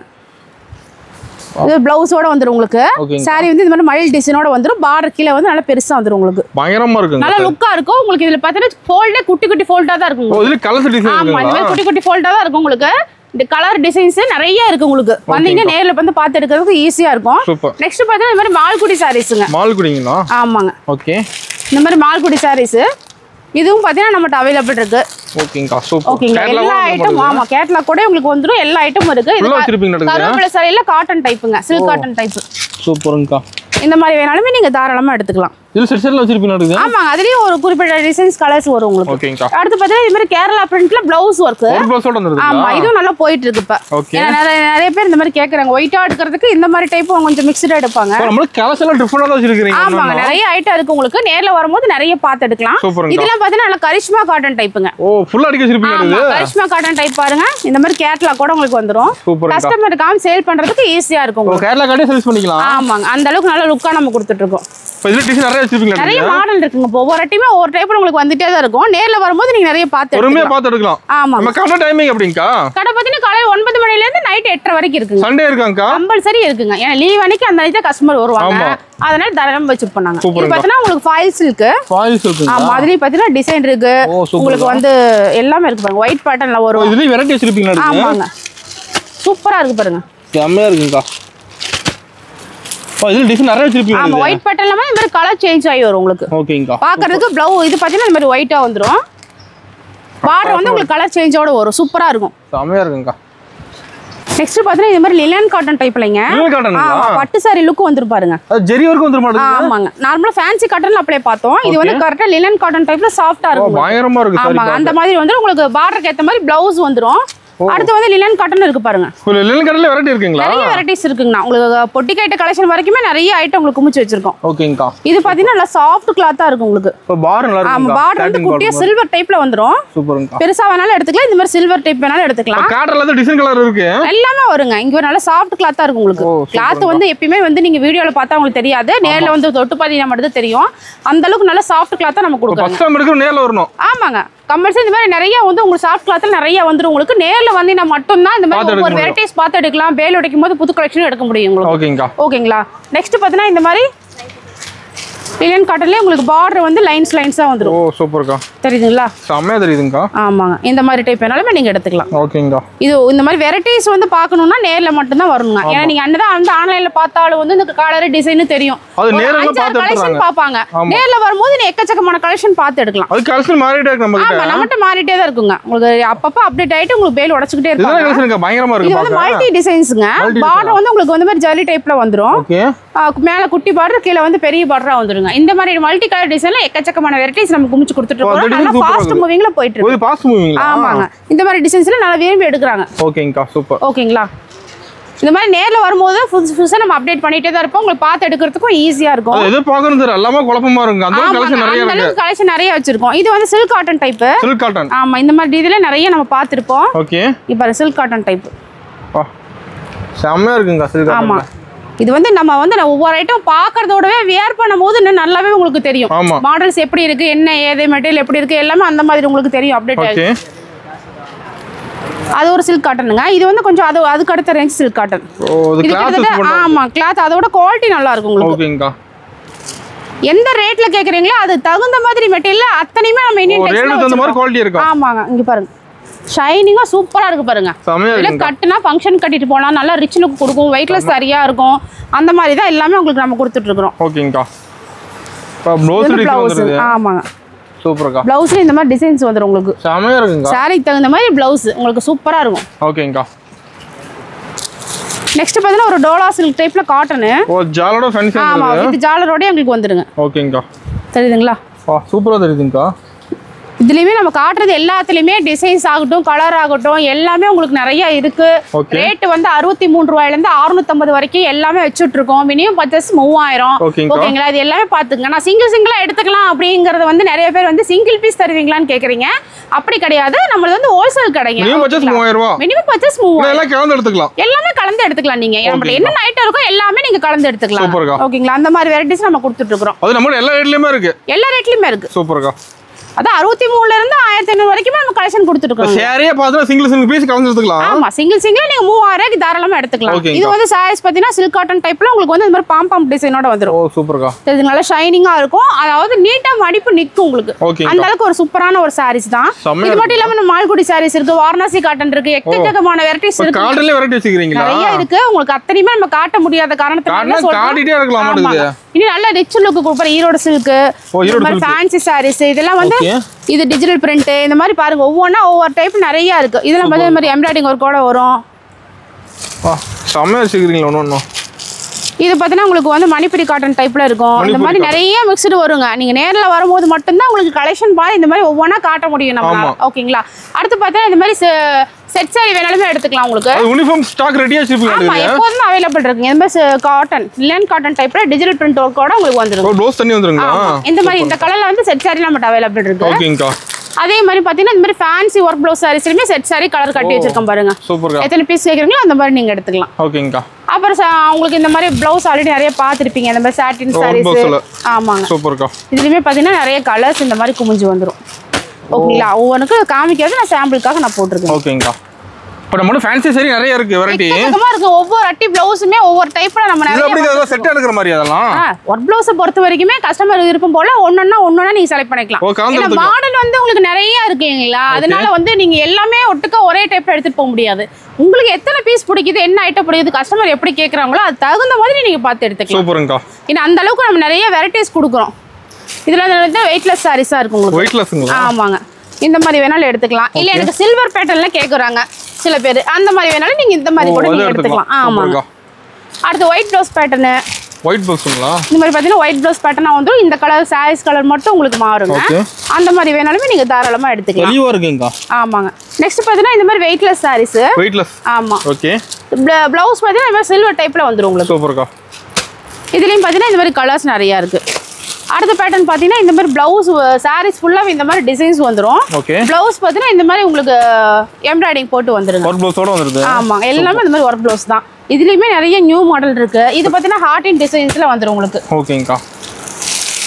இது ப்ளவுஸோட வந்துரும் உங்களுக்கு. சாரி வந்து இந்த மாதிரி மைல் டிசைனோட வந்துரும். பார்டர் கீழ வந்து நல்லா பெருசா வந்துரும் உங்களுக்கு. பயங்கரமா இருக்குங்க. நல்ல லுக்கா இருக்கும். உங்களுக்கு இதுல பாத்தீங்கன்னா ஃபோல்டே குட்டி குட்டி ஃபோல்டா தான் இருக்கும். ஓ இதுல கலர் டிசைன் இருக்குங்க. ஆமா இந்த மாதிரி குட்டி குட்டி ஃபோல்டா தான் இருக்கும் உங்களுக்கு. இந்த கலர் டிசைன்ஸ் நிறைய இருக்கு உங்களுக்கு. வந்தீங்கன்னா நேர்ல வந்து பார்த்து எடுக்கிறதுக்கு ஈஸியா இருக்கும். நெக்ஸ்ட் பாத்தீங்கன்னா இந்த மாதிரி மால்குடி சாரீஸ்ங்க. மால்குடிங்களா? ஆமாங்க. ஓகே. இந்த மாதிரி மால்குடி சாரீஸ் இதுவும் பாத்தீங்கன்னா நம்மட்ட அவைலபிள் இருக்கு. ஓகேங்கா சூப்பர். ஓகேங்க. எல்லா ஐட்டம் ஆமா கேட்டலாக் கூட உங்களுக்கு வந்துரும். எல்லா ஐட்டமும் இருக்கு. இது கருவேப்பிலை சாரியில காட்டன் டைப்புங்க. Silk cotton type. சூப்பர்ங்கா. இந்த மாதிரி வேணாலுமே நீங்க தாராளமா எடுத்துக்கலாம். இது செட் செட்ல வச்சிருப்பீங்க. ஆமா அதுலயும் ஒரு குறிப்பிட்ட டிசைன்ஸ் கலர்ஸ் வரும் உங்களுக்கு. ஓகேங்கா. அடுத்து பாத்தீங்கன்னா இந்த மாதிரி கேரளா பிரிண்ட்ல ப்ளவுஸ் வர்க். ஒரு ப்ளவுஸோட வந்துருது. ஆமா இதுவும் நல்லா போயிட்டு இருக்கு இப்ப. ஓகே. நிறைய பேர் இந்த மாதிரி கேக்குறாங்க. ஒயிட்டா எடுக்கிறதுக்கு இந்த மாதிரி டைப் கொஞ்சம் மிக்ஸ்டா எடுப்பாங்க. நம்ம கலர்ஸ் எல்லாம் டிஃபரண்டா தான் வச்சிருக்கீங்க. ஆமா நிறைய ஐட்டம் இருக்கு உங்களுக்கு. நேர்ல வரும்போது நிறைய பார்த்து எடுக்கலாம். இதெல்லாம் பாத்தீங்கன்னா நல்ல கரிஷ்மா காட்டன் டைப்புங்க. ஓ ஃபுல்லா அடிக்க வச்சிருப்பீங்க. ஆமா கரிஷ்மா காட்டன் டைப் பாருங்க. இந்த மாதிரி கேட்டலாக் கூட உங்களுக்கு வந்துரும். கஸ்டமருக்கு சேல் பண்றதுக்கு ஈஸியா இருக்கும் உங்களுக்கு. கேட்டலாக் கார்டே சேல்ஸ் பண்ணிக்கலாம். ஆமாங்க அந்த அளவுக்கு நல்ல லுக்கா நம்ம கொடுத்துட்டு இருக்கோம். இதுல டிசைன் நிறைய வச்சிருப்பீங்க. நிறைய மாடல் இருக்குங்க. ஒவ்வொரு டைமே ஒவ்வொரு டைப்ல உங்களுக்கு வந்துட்டே தான் இருக்கும். நேர்ல வரும்போது நீங்க நிறைய பார்த்து பொறுமையா பார்த்து எடுக்கலாம். ஆமா நம்ம கடை டைமிங் எப்படிங்கா? கடை பாத்தீங்கன்னா காலையில 9 மணில இருந்து நைட் 8:30 வரைக்கும் இருக்குங்க. சண்டே இருக்காங்கா? கம்பல்சரி இருக்குங்க. ஏன்னா லீவ் அன்னைக்கு அந்த அன்னைக்கு கஸ்டமர் வருவாங்க. அதனால தாராளமா வச்சு பண்ணாங்க. இது பாத்தீங்கன்னா உங்களுக்கு ஃபாயில் சில்க். Foil silk. ஆமா அதுலயே பாத்தீங்கன்னா டிசைன் இருக்கு. உங்களுக்கு வந்து எல்லாமே இருக்கு பாருங்க. ஒயிட் பேட்டர்ன்ல வரும். இதுல வெரைட்டி வச்சிருப்பீங்களா? ஆமாங்க. சூப்பரா இருக்கு பாருங்க. செமையா இருக்குங்கா. இதுல டிசைன் நிறைய வச்சிருப்பீங்க. ஆமா ஒயிட் பேட்டர்ன்ல இந்த மாதிரி கலர் சேஞ்ச் ஆயி வரும் உங்களுக்கு. ஓகேங்கா. பாக்குறதுக்கு ப்ளவுஸ் இது பாத்தீங்கன்னா இந்த மாதிரி ஒயிட்டா வந்துரும். பார்டர் வந்து உங்களுக்கு கலர் சேஞ்சோட வரும். சூப்பரா இருக்கும். செமையா இருக்குங்கா. நெக்ஸ்ட் பாத்தீங்கன்னா இந்த மாதிரி லினன் காட்டன் டைப்லங்க. Linen cotton. பட்டு சாரி லுக் வந்துரும் பாருங்க. அது ஜெரி வர்க் வந்துரும் மாட்டேங்குது. ஆமாங்க. நார்மலா ஃபேன்சி காட்டன்ல அப்படியே பார்த்தோம். இது வந்து கரெக்ட்டா லினன் காட்டன் டைப்ல சாஃப்ட்டா இருக்கும். பயங்கரமா இருக்கு சாரி. ஆமா அந்த மாதிரி வந்து உங்களுக்கு பார்டருக்கு ஏத்த மாதிரி ப்ளவுஸ் வந்துரும். அடுத்து வந்து லினன் காட்டன் இருக்கு பாருங்க. லினன் காட்டன்ல வெரைட்டி இருக்குங்களா? நிறைய வெரைட்டிஸ் இருக்குங்க. உங்களுக்கு பொட்டிக்கைட்ட கலெக்ஷன் வரைக்குமே நிறைய ஐட்டம் உங்களுக்கு குமிச்சு வச்சிருக்கோம். ஓகேங்கா. இது பாத்தீங்கன்னா நல்லா சாஃப்ட் கிளாத்தா இருக்கும் உங்களுக்கு. பார்டர் நல்லா இருக்கு. ஆமா பார்டர் வந்து குட்டியா சில்வர் டைப்ல வந்துரும். சூப்பர்ங்கா. பெருசா வேணாலும் எடுத்துக்கலாம். இந்த மாதிரி சில்வர் டைப் வேணாலும் எடுத்துக்கலாம். காட்டன்ல தான் டிசைன் கலர் இருக்கு. எல்லாமே வருங்க. இங்க ஒரு நல்ல சாஃப்ட் கிளாத்தா இருக்கும் உங்களுக்கு. கிளாத் வந்து எப்பயுமே வந்து நீங்க வீடியோல பார்த்தா உங்களுக்கு தெரியாது. நேர்ல வந்து தொட்டு பாத்தீங்கன்னா மட்டும் தான் தெரியும். அந்த அளவுக்கு நல்ல சாஃப்ட் கிளாத்தா நம்ம கொடுக்கறோம். ஃபர்ஸ்ட் டைம் எடுக்க நேர்ல வரணும். ஆமாங்க. கம்பல்சரி இந்த மாதிரி நிறைய வந்து உங்களுக்கு சாஃப்ட் கிளாத்ல நிறைய வந்துரும் உங்களுக்கு. நேர்ல வந்தீனா மட்டும் தான் இந்த மாதிரி ஒரு வெரைட்டிஸ் பார்த்து எடுக்கலாம். பேல் உடைக்கும் போது புது கலெக்ஷன் எடுக்க முடியும் உங்களுக்கு. ஓகேங்கா. ஓகேங்களா. நெக்ஸ்ட் பாத்தீங்கன்னா இந்த மாதிரி லினன் காட்டன்ல உங்களுக்கு பார்டர் வந்து லைன்ஸா வந்துரும். ஓ சூப்பர்க்கா. தெரியுதுங்களா? செமையா தெரியுதுங்கா. ஆமாங்க. இந்த மாதிரி டைப் வேணாலும் நீங்க எடுத்துக்கலாம். ஓகேங்கா. இது இந்த மாதிரி வெரைட்டிஸ் வந்து பார்க்கணும்னா நேர்ல மட்டும் தான் வரணுங்க. ஏன்னா நீங்க அன்னதான் வந்து ஆன்லைன்ல பார்த்தாலும் வந்து இந்த கலர் டிசைன் தெரியும். அது நேர்ல பார்த்து கலெக்ஷன் பாப்பாங்க. நேர்ல வரும்போது நீ எக்கச்சக்கமான கலெக்ஷன் பார்த்து எடுக்கலாம். அது கலெக்ஷன் மாறிட்டே இருக்கு நம்ம கிட்ட. ஆமா நம்மட்ட மாறிட்டே தான் இருக்குங்க. உங்களுக்கு அப்பப்ப அப்டேட் ஆயிட்டு உங்களுக்கு பேல் உடைச்சிட்டே இருக்கும். இது கலெக்ஷனுங்க பயங்கரமா இருக்கு. இது வந்து மல்டி டிசைன்ஸ்ங்க. பார்டர் வந்து உங்களுக்கு வந்து மாதிரி ஜெரி டைப்ல வந்துரும். ஓகே. மேல குட்டி பார்டர் கீழ வந்து பெரிய பார்டரா வந்துருங்க. இந்த மாதிரி மல்டி கலர் டிசைன்ல எக்கச்சக்கமான வெரைட்டிஸ் நம்ம குமிச்சு கொடுத்துட்டு இருக்கோம். நல்லா ஃபாஸ்ட் மூவிங்ல போயிட்டு இருக்கு. ஃபாஸ்ட் மூவிங்ல. ஆமாங்க. இந்த மாதிரி டிசைன்ஸ்ல நல்லா விரும்பி எடுக்கறாங்க. ஓகேங்கா சூப்பர். ஓகேங்களா. இந்த மாதிரி நேர்ல வரும்போது புதுசா நம்ம அப்டேட் பண்ணிட்டே தான் இருப்போம். உங்களுக்கு பார்த்து எடுக்கிறதுக்கும் ஈஸியா இருக்கும். அது பார்க்கறது எல்லாமே குழப்பமா இருக்கு. அந்த கலெக்ஷன் நிறைய இருக்கு. அந்த கலெக்ஷன் நிறைய வச்சிருக்கோம். இது வந்து silk cotton type. Silk cotton. ஆமா இந்த மாதிரி இதுல நிறைய நம்ம பார்த்திருப்போம். ஓகே. இப்போ சில்க் காட்டன் டைப். செமையா இருக்குங்க சில்க் காட்டன். ஆமா. இது வந்து நம்ம வந்து ஒவ்வொரு ஐட்டம் பார்க்கறதோடவே வியர் பண்ணும்போது இன்னும் நல்லாவே உங்களுக்கு தெரியும். மாடல்ஸ் எப்படி இருக்கு, என்ன ஏது மெட்டீரியல் எப்படி இருக்கு எல்லாமே அந்த மாதிரி உங்களுக்கு தெரியும் அப்டேட் ஆகி. அது ஒரு சில்க் காட்டனுங்க. இது வந்து கொஞ்சம் அதுக்கு அடுத்த ரேஞ்ச் சில்க் காட்டன். இது கிட்டத்தட்ட ஆமா கிளாத் அதோட குவாலிட்டி நல்லா இருக்கும் உங்களுக்கு. ஓகேங்கா. எந்த ரேட்ல கேக்குறீங்களோ அது தகுந்த மாதிரி மெட்டீரியல் அத்தனையுமே நம்ம இந்தியன் டெக்ஸ்டைல்ல தகுந்த மாதிரி குவாலிட்டி இருக்கும். ஆமாங்க. இங்க பாருங்க ஷைனிங்கா சூப்பரா இருக்கு பாருங்க. இல்ல கட்டுனா ஃபங்க்ஷன் கட்டிட்டு போலாம். நல்லா ரிச் லுக் கொடுக்கும். வெயிட்லெஸ் சரியா இருக்கும். அந்த மாதிரி தான் எல்லாமே உங்களுக்கு நம்ம கொடுத்துட்டு இருக்கோம். ஓகேங்கா. ப்ளவுஸ் டிசைன் வந்துருது. ஆமாங்க. சூப்பர்க்கா. ப்ளவுஸ்ல இந்த மாதிரி டிசைன்ஸ் வந்துரும் உங்களுக்கு. செமையா இருக்குங்க. சாரிக்கு தகுந்த மாதிரி ப்ளவுஸ் உங்களுக்கு சூப்பரா இருக்கும். ஓகேங்கா. நெக்ஸ்ட் பாத்தீங்கன்னா ஒரு டோலா சில்க் டைப்ல காட்டன். ஓ ஜாலரோட ஃபேன்சி. ஆமா வித் ஜாலரோட உங்களுக்கு வந்துருங்க. ஓகேங்கா. தெரியுதுங்களா? சூப்பரா தெரியுதுங்கா. இதுலயுமே நம்ம காட்டுறது எல்லாத்துலயுமே டிசைன்ஸ் ஆகட்டும் கலர் ஆகட்டும் எல்லாமே உங்களுக்கு நிறைய இருக்கு. ரேட் வந்து 63 ரூபாயில இருந்து 650 வரைக்கும் எல்லாமே வச்சுட்டு இருக்கோம். Minimum purchase 3000. ஓகேங்களா? இது எல்லாமே பாத்துங்க. நான் சிங்கிளா எடுத்துக்கலாம் அப்படிங்கறது வந்து நிறைய பேர் வந்து சிங்கிள் பீஸ் தருவீங்களான்னு கேக்குறீங்க. அப்படி கிடையாது. நம்மளது வந்து ஹோல்சேல் கடைங்க. மினிமம் பர்ச்சேஸ் 3000 ரூபாய். Minimum purchase 3000. எல்லாம் கலந்து எடுத்துக்கலாம். எல்லாமே கலந்து எடுத்துக்கலாம் நீங்க. நம்மள என்ன ஐட்டம் இருக்கோ எல்லாமே நீங்க கலந்து எடுத்துக்கலாம். ஓகேங்களா? அந்த மாதிரி வெரைட்டிஸ் நம்ம கொடுத்துட்டு இருக்கோம். அது நம்ம எல்லா ரேட்லயுமே இருக்கு. எல்லா ரேட்லயுமே இருக்கு. சூப்பர்க்கா. அதான் 63 ல இருந்து 1500 வரைக்கும் நம்ம கலெக்ஷன் கொடுத்துட்டு இருக்கோம். சரியா பார்த்தா சிங்கிள் பீஸ் கலந்து எடுத்துக்கலாம். ஆமா, சிங்கிளா நீங்க 3000 ரூபாய்க்கு தாராளமா எடுத்துக்கலாம். இது வந்து சாரீஸ் பாத்தீங்கன்னா சில்க் காட்டன் டைப்ல உங்களுக்கு வந்து இந்த மாதிரி பாம் டிசைனோட வந்துரும். ஓ சூப்பர்க்கா. இது நல்ல ஷைனிங்கா இருக்கும். அதாவது நீட்டா மடிப்பு நிக்கும் உங்களுக்கு. அந்த அளவுக்கு ஒரு சூப்பரான ஒரு சாரீஸ் தான். இது மட்டும் இல்லாம நம்ம மால்குடி சாரீஸ் இருக்கு, வாரணாசி காட்டன் இருக்கு, எக்கச்சக்கமான வெரைட்டிஸ் இருக்கு. காட்டன்ல வெரைட்டி வச்சிருக்கீங்களா? நிறைய இருக்கு. உங்களுக்கு அத்தனையுமே நம்ம காட்ட முடியாத காரணத்தால காட்டிட்டே இருக்கலாம் மாட்டேங்குது. இது நல்ல ரிச் லுக் கொடுக்குற ஈரோடு சில்க், இந்த மாதிரி ஃபேன்சி சாரீஸ் இதெல்லாம் வந்து இது டிஜிட்டல் பிரிண்ட் இந்த மாதிரி பாருங்க. ஒவ்வொன்றா ஒவ்வொரு டைப் நிறைய இருக்கு. இதெல்லாம் பார்த்தா இந்த மாதிரி எம்ப்ராய்டிங் ஒர்க்கோட வரும். செம்மையா வச்சிருக்கீங்களா? ஒன்று இது பார்த்தீங்கன்னா உங்களுக்கு வந்து மணிப்புரி காட்டன் டைப்ல இருக்கும். இந்த மாதிரி நிறைய மிக்ஸ்டு வருங்க. நீங்க நேரில் வரும்போது மட்டும்தான் உங்களுக்கு கலெக்ஷன் பாரு இந்த மாதிரி ஒவ்வொன்றா காட்ட முடியும் நம்மளால. ஓகேங்களா? அடுத்து பார்த்தீங்கன்னா இந்த மாதிரி செட் சாரி வேணாலுமே எடுத்துக்கலாம். உங்களுக்கு யூனிஃபார்ம் ஸ்டாக் ரெடியா வச்சிருப்பீங்க. ஆமா, எப்போதுமே அவைலபிள் இருக்குங்க. இந்த மாதிரி காட்டன் லினன் காட்டன் டைப்ல டிஜிட்டல் பிரிண்ட் ஒர்க்கோட உங்களுக்கு வந்துரும். ப்ளவுஸ் தண்ணி வந்துருங்க. இந்த மாதிரி இந்த கலர்ல வந்து செட் சாரி நம்மட்ட அவைலபிள் இருக்கு. ஓகேங்கா. அதே மாதிரி பாத்தீங்கன்னா இந்த மாதிரி ஃபேன்சி ஒர்க் ப்ளவுஸ் சாரீஸ்லயுமே செட் சாரி கலர் கட்டி வச்சிருக்கோம் பாருங்க. சூப்பர்க்கா. எத்தனை பீஸ் கேக்குறீங்களோ அந்த மாதிரி நீங்க எடுத்துக்கலாம். ஓகேங்கா. அப்புறம் உங்களுக்கு இந்த மாதிரி ப்ளவுஸ் ஆல்ரெடி நிறைய பாத்துருப்பீங்க. இந்த மாதிரி சாட்டின் சாரீஸ். ஆமாங்க. சூப்பர்க்கா. இதுலயுமே பாத்தீங்கன்னா நிறைய கலர்ஸ் இந்த மாதிரி குமிஞ்சு வந்துரும். ஓகேங்களா? ஒவ்வொன்றுக்கு காமிக்காது, நான் சாம்பிளுக்காக நான் போட்டிருக்கேன். ஓகேங்கா. இப்போ நம்ம ஃபேன்சி சாரி நிறைய இருக்கு வெரைட்டி. எக்கச்சக்கமா இருக்கு. ஒவ்வொரு அட்டி ப்ளவுஸுமே ஒவ்வொரு டைப்ல நம்ம நிறைய அப்படியே செட் எடுக்கிற மாதிரி அதெல்லாம். ஒர்க் ப்ளவுஸை பொறுத்த வரைக்குமே கஸ்டமர் விருப்பம் போல ஒன்னொன்னா நீங்க செலக்ட் பண்ணிக்கலாம். ஏன்னா மாடல் வந்து உங்களுக்கு நிறைய இருக்குங்களா, அதனால வந்து நீங்க எல்லாமே ஒட்டுக்கா ஒரே டைப்ல எடுத்துட்டு போக முடியாது. உங்களுக்கு எத்தனை பீஸ் பிடிக்குது, என்ன ஐட்டம் பிடிக்குது, கஸ்டமர் எப்படி கேட்கறாங்களோ அது தகுந்த மாதிரி நீங்க பார்த்து எடுத்துக்கலாம். சூப்பர்ங்கா. ஏன்னா அந்த அளவுக்கு நம்ம நிறைய வெரைட்டிஸ் கொடுக்குறோம். இதுல வெயிட்லெஸ் சாரீஸா இருக்கும் உங்களுக்கு. வெயிட்லெஸ்ங்களா? ஆமாங்க. இந்த மாதிரி வேணாலும் எடுத்துக்கலாம். இல்ல எனக்கு சில்வர் பேட்டர்ன்ல கேக்குறாங்க சில பேர், அந்த மாதிரி வேணாலும் நீங்க இந்த மாதிரி கூட நீங்க எடுத்துக்கலாம். ஆமாங்க. அடுத்து ஒயிட் ப்ளவுஸ் பேட்டர்ன். ஒயிட் ப்ளவுஸ்ங்களா? இந்த மாதிரி பாத்தீங்கன்னா ஒயிட் ப்ளவுஸ் பேட்டர்னா வந்து இந்த கலர் சாரீஸ் கலர் மட்டும் உங்களுக்கு மாறுங்க. அந்த மாதிரி வேணாலும் நீங்க தாராளமா எடுத்துக்கலாம். வெளிய வருங்கங்க. ஆமாங்க. நெக்ஸ்ட் பாத்தீங்கன்னா இந்த மாதிரி வெயிட்லெஸ் சாரீஸ். வெயிட்லெஸ். ஆமா. ஓகே. ப்ளவுஸ் பாத்தீங்கன்னா இந்த மாதிரி சில்வர் டைப்ல வந்துரும் உங்களுக்கு. சூப்பர்க்கா. இதுலயும் பாத்தீங்கன்னா இந்த மாதிரி கலர்ஸ் நிறைய இருக்கு. அடுத்த பேட்டர்ன் பாத்தீங்கன்னா இந்த மாதிரி ப்ளவுஸ் சாரீஸ் ஃபுல்லா இந்த மாதிரி டிசைன்ஸ் வந்துரும். ப்ளவுஸ் பாத்தீங்கன்னா இந்த மாதிரி உங்களுக்கு எம்ப்ராய்டிங் போட்டு வந்துருங்க. ஒர்க் ப்ளவுஸோட வந்துருது. ஆமா, எல்லாமே இந்த மாதிரி ஒர்க் ப்ளவுஸ் தான். இதுலயுமே நிறைய நியூ மாடல் இருக்கு. இது பாத்தீங்கன்னா ஹார்ட் இன் டிசைன்ஸ்ல வந்துரும் உங்களுக்கு. ஓகேங்கா.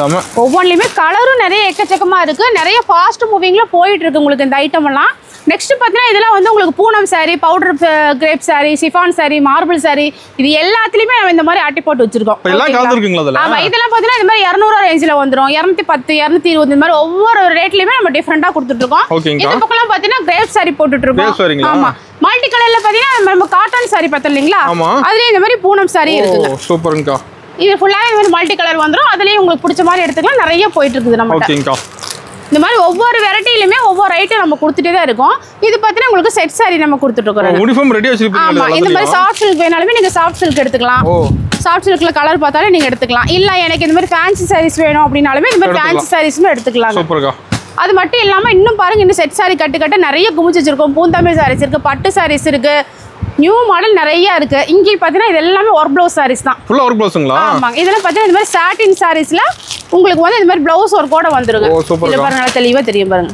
சம ஒவ்வொன்றிலுமே கலரும் நிறைய எக்கச்சக்கமா இருக்கு. நிறைய ஃபாஸ்ட் மூவிங்ல போயிட்டு இருக்கு உங்களுக்கு இந்த ஐட்டம் எல்லாம். நெக்ஸ்ட் பாத்தீங்கன்னா இதெல்லாம் வந்து உங்களுக்கு Poonam sari, powder crepe sari, chiffon sari, marble sari, இது எல்லாத்துலயுமே நம்ம இந்த மாதிரி ஆட்டி போட்டு வச்சிருக்கோம். எல்லாம் கலந்துருக்குங்களா அதுல? ஆமா, இதெல்லாம் பாத்தீங்கன்னா இந்த மாதிரி 200 ரேஞ்சில வந்துரும். 210, 220 இந்த மாதிரி ஒவ்வொரு ரேட்லயுமே நம்ம டிஃபரெண்டா கொடுத்துட்டு இருக்கோம். இந்த பக்கம்லாம் பாத்தீங்கன்னா கிரேப் சாரி போட்டுட்டு இருக்கோம். ஆமா, மல்டி கலர்ல பாத்தீங்கன்னா நம்ம காட்டன் சாரி பார்த்தோம் இல்லீங்களா, அதுலயே இந்த மாதிரி பூனம் சாரி இருக்குங்க. சூப்பர்ங்கா. இது ஃபுல்லாவே இந்த மாதிரி மல்டி கலர் வந்துரும். அதுலயே உங்களுக்கு பிடிச்ச மாதிரி எடுத்துக்கலாம். நிறைய போயிட்டு இருக்குது நம்ம. ஓகேங்கா. இந்த மாதிரி ஒவ்வொரு வெரைட்டிலுமே ஒவ்வொரு ஐட்டம் நம்ம கொடுத்துட்டே தான் இருக்கோம். இது பார்த்தீங்கன்னா உங்களுக்கு செட் சாரி நம்ம கொடுத்துட்டு இருக்கோம். யூனிஃபார்ம் ரெடியா வச்சிருப்பீங்க. ஆமா, இந்த மாதிரி சாஃப்ட் சில்க் வேணாலுமே நீங்க சாஃப்ட் சில்க் எடுத்துக்கலாம். சாஃப்ட் சில்க்ல கலர் பார்த்தாலே நீங்க எடுத்துக்கலாம். இல்ல எனக்கு இந்த மாதிரி ஃபேன்சி சாரீஸ் வேணும் அப்படினாலுமே இந்த மாதிரி ஃபேன்சி சாரீஸ்மே எடுத்துக்கலாம். சூப்பர்க்கா. அது மட்டும் இல்லாம இன்னும் பாருங்க, இன்னும் செட் சாரி கட்டு நிறைய குமிச்சு வச்சிருக்கோம். பூந்தமிழ் சாரீஸ் இருக்கு, பட்டு சாரீஸ் இருக்கு, நியூ மாடல் நிறைய இருக்கு. இங்க பாத்தீங்கன்னா இது எல்லாமே ஒர்க் ப்ளவுஸ் சாரீஸ் தான். ஃபுல்லா ஒர்க் ப்ளவுஸ்ங்களா? ஆமா, இதெல்லாம் பாத்தீங்கன்னா இந்த மாதிரி சாட்டின் சாரீஸ்ல உங்களுக்கு வந்து இந்த மாதிரி ப்ளவுஸ் ஒர்க்கோட வந்துருங்க. இல்ல பாருங்க, நல்லா தெளிவா தெரியும் பாருங்க.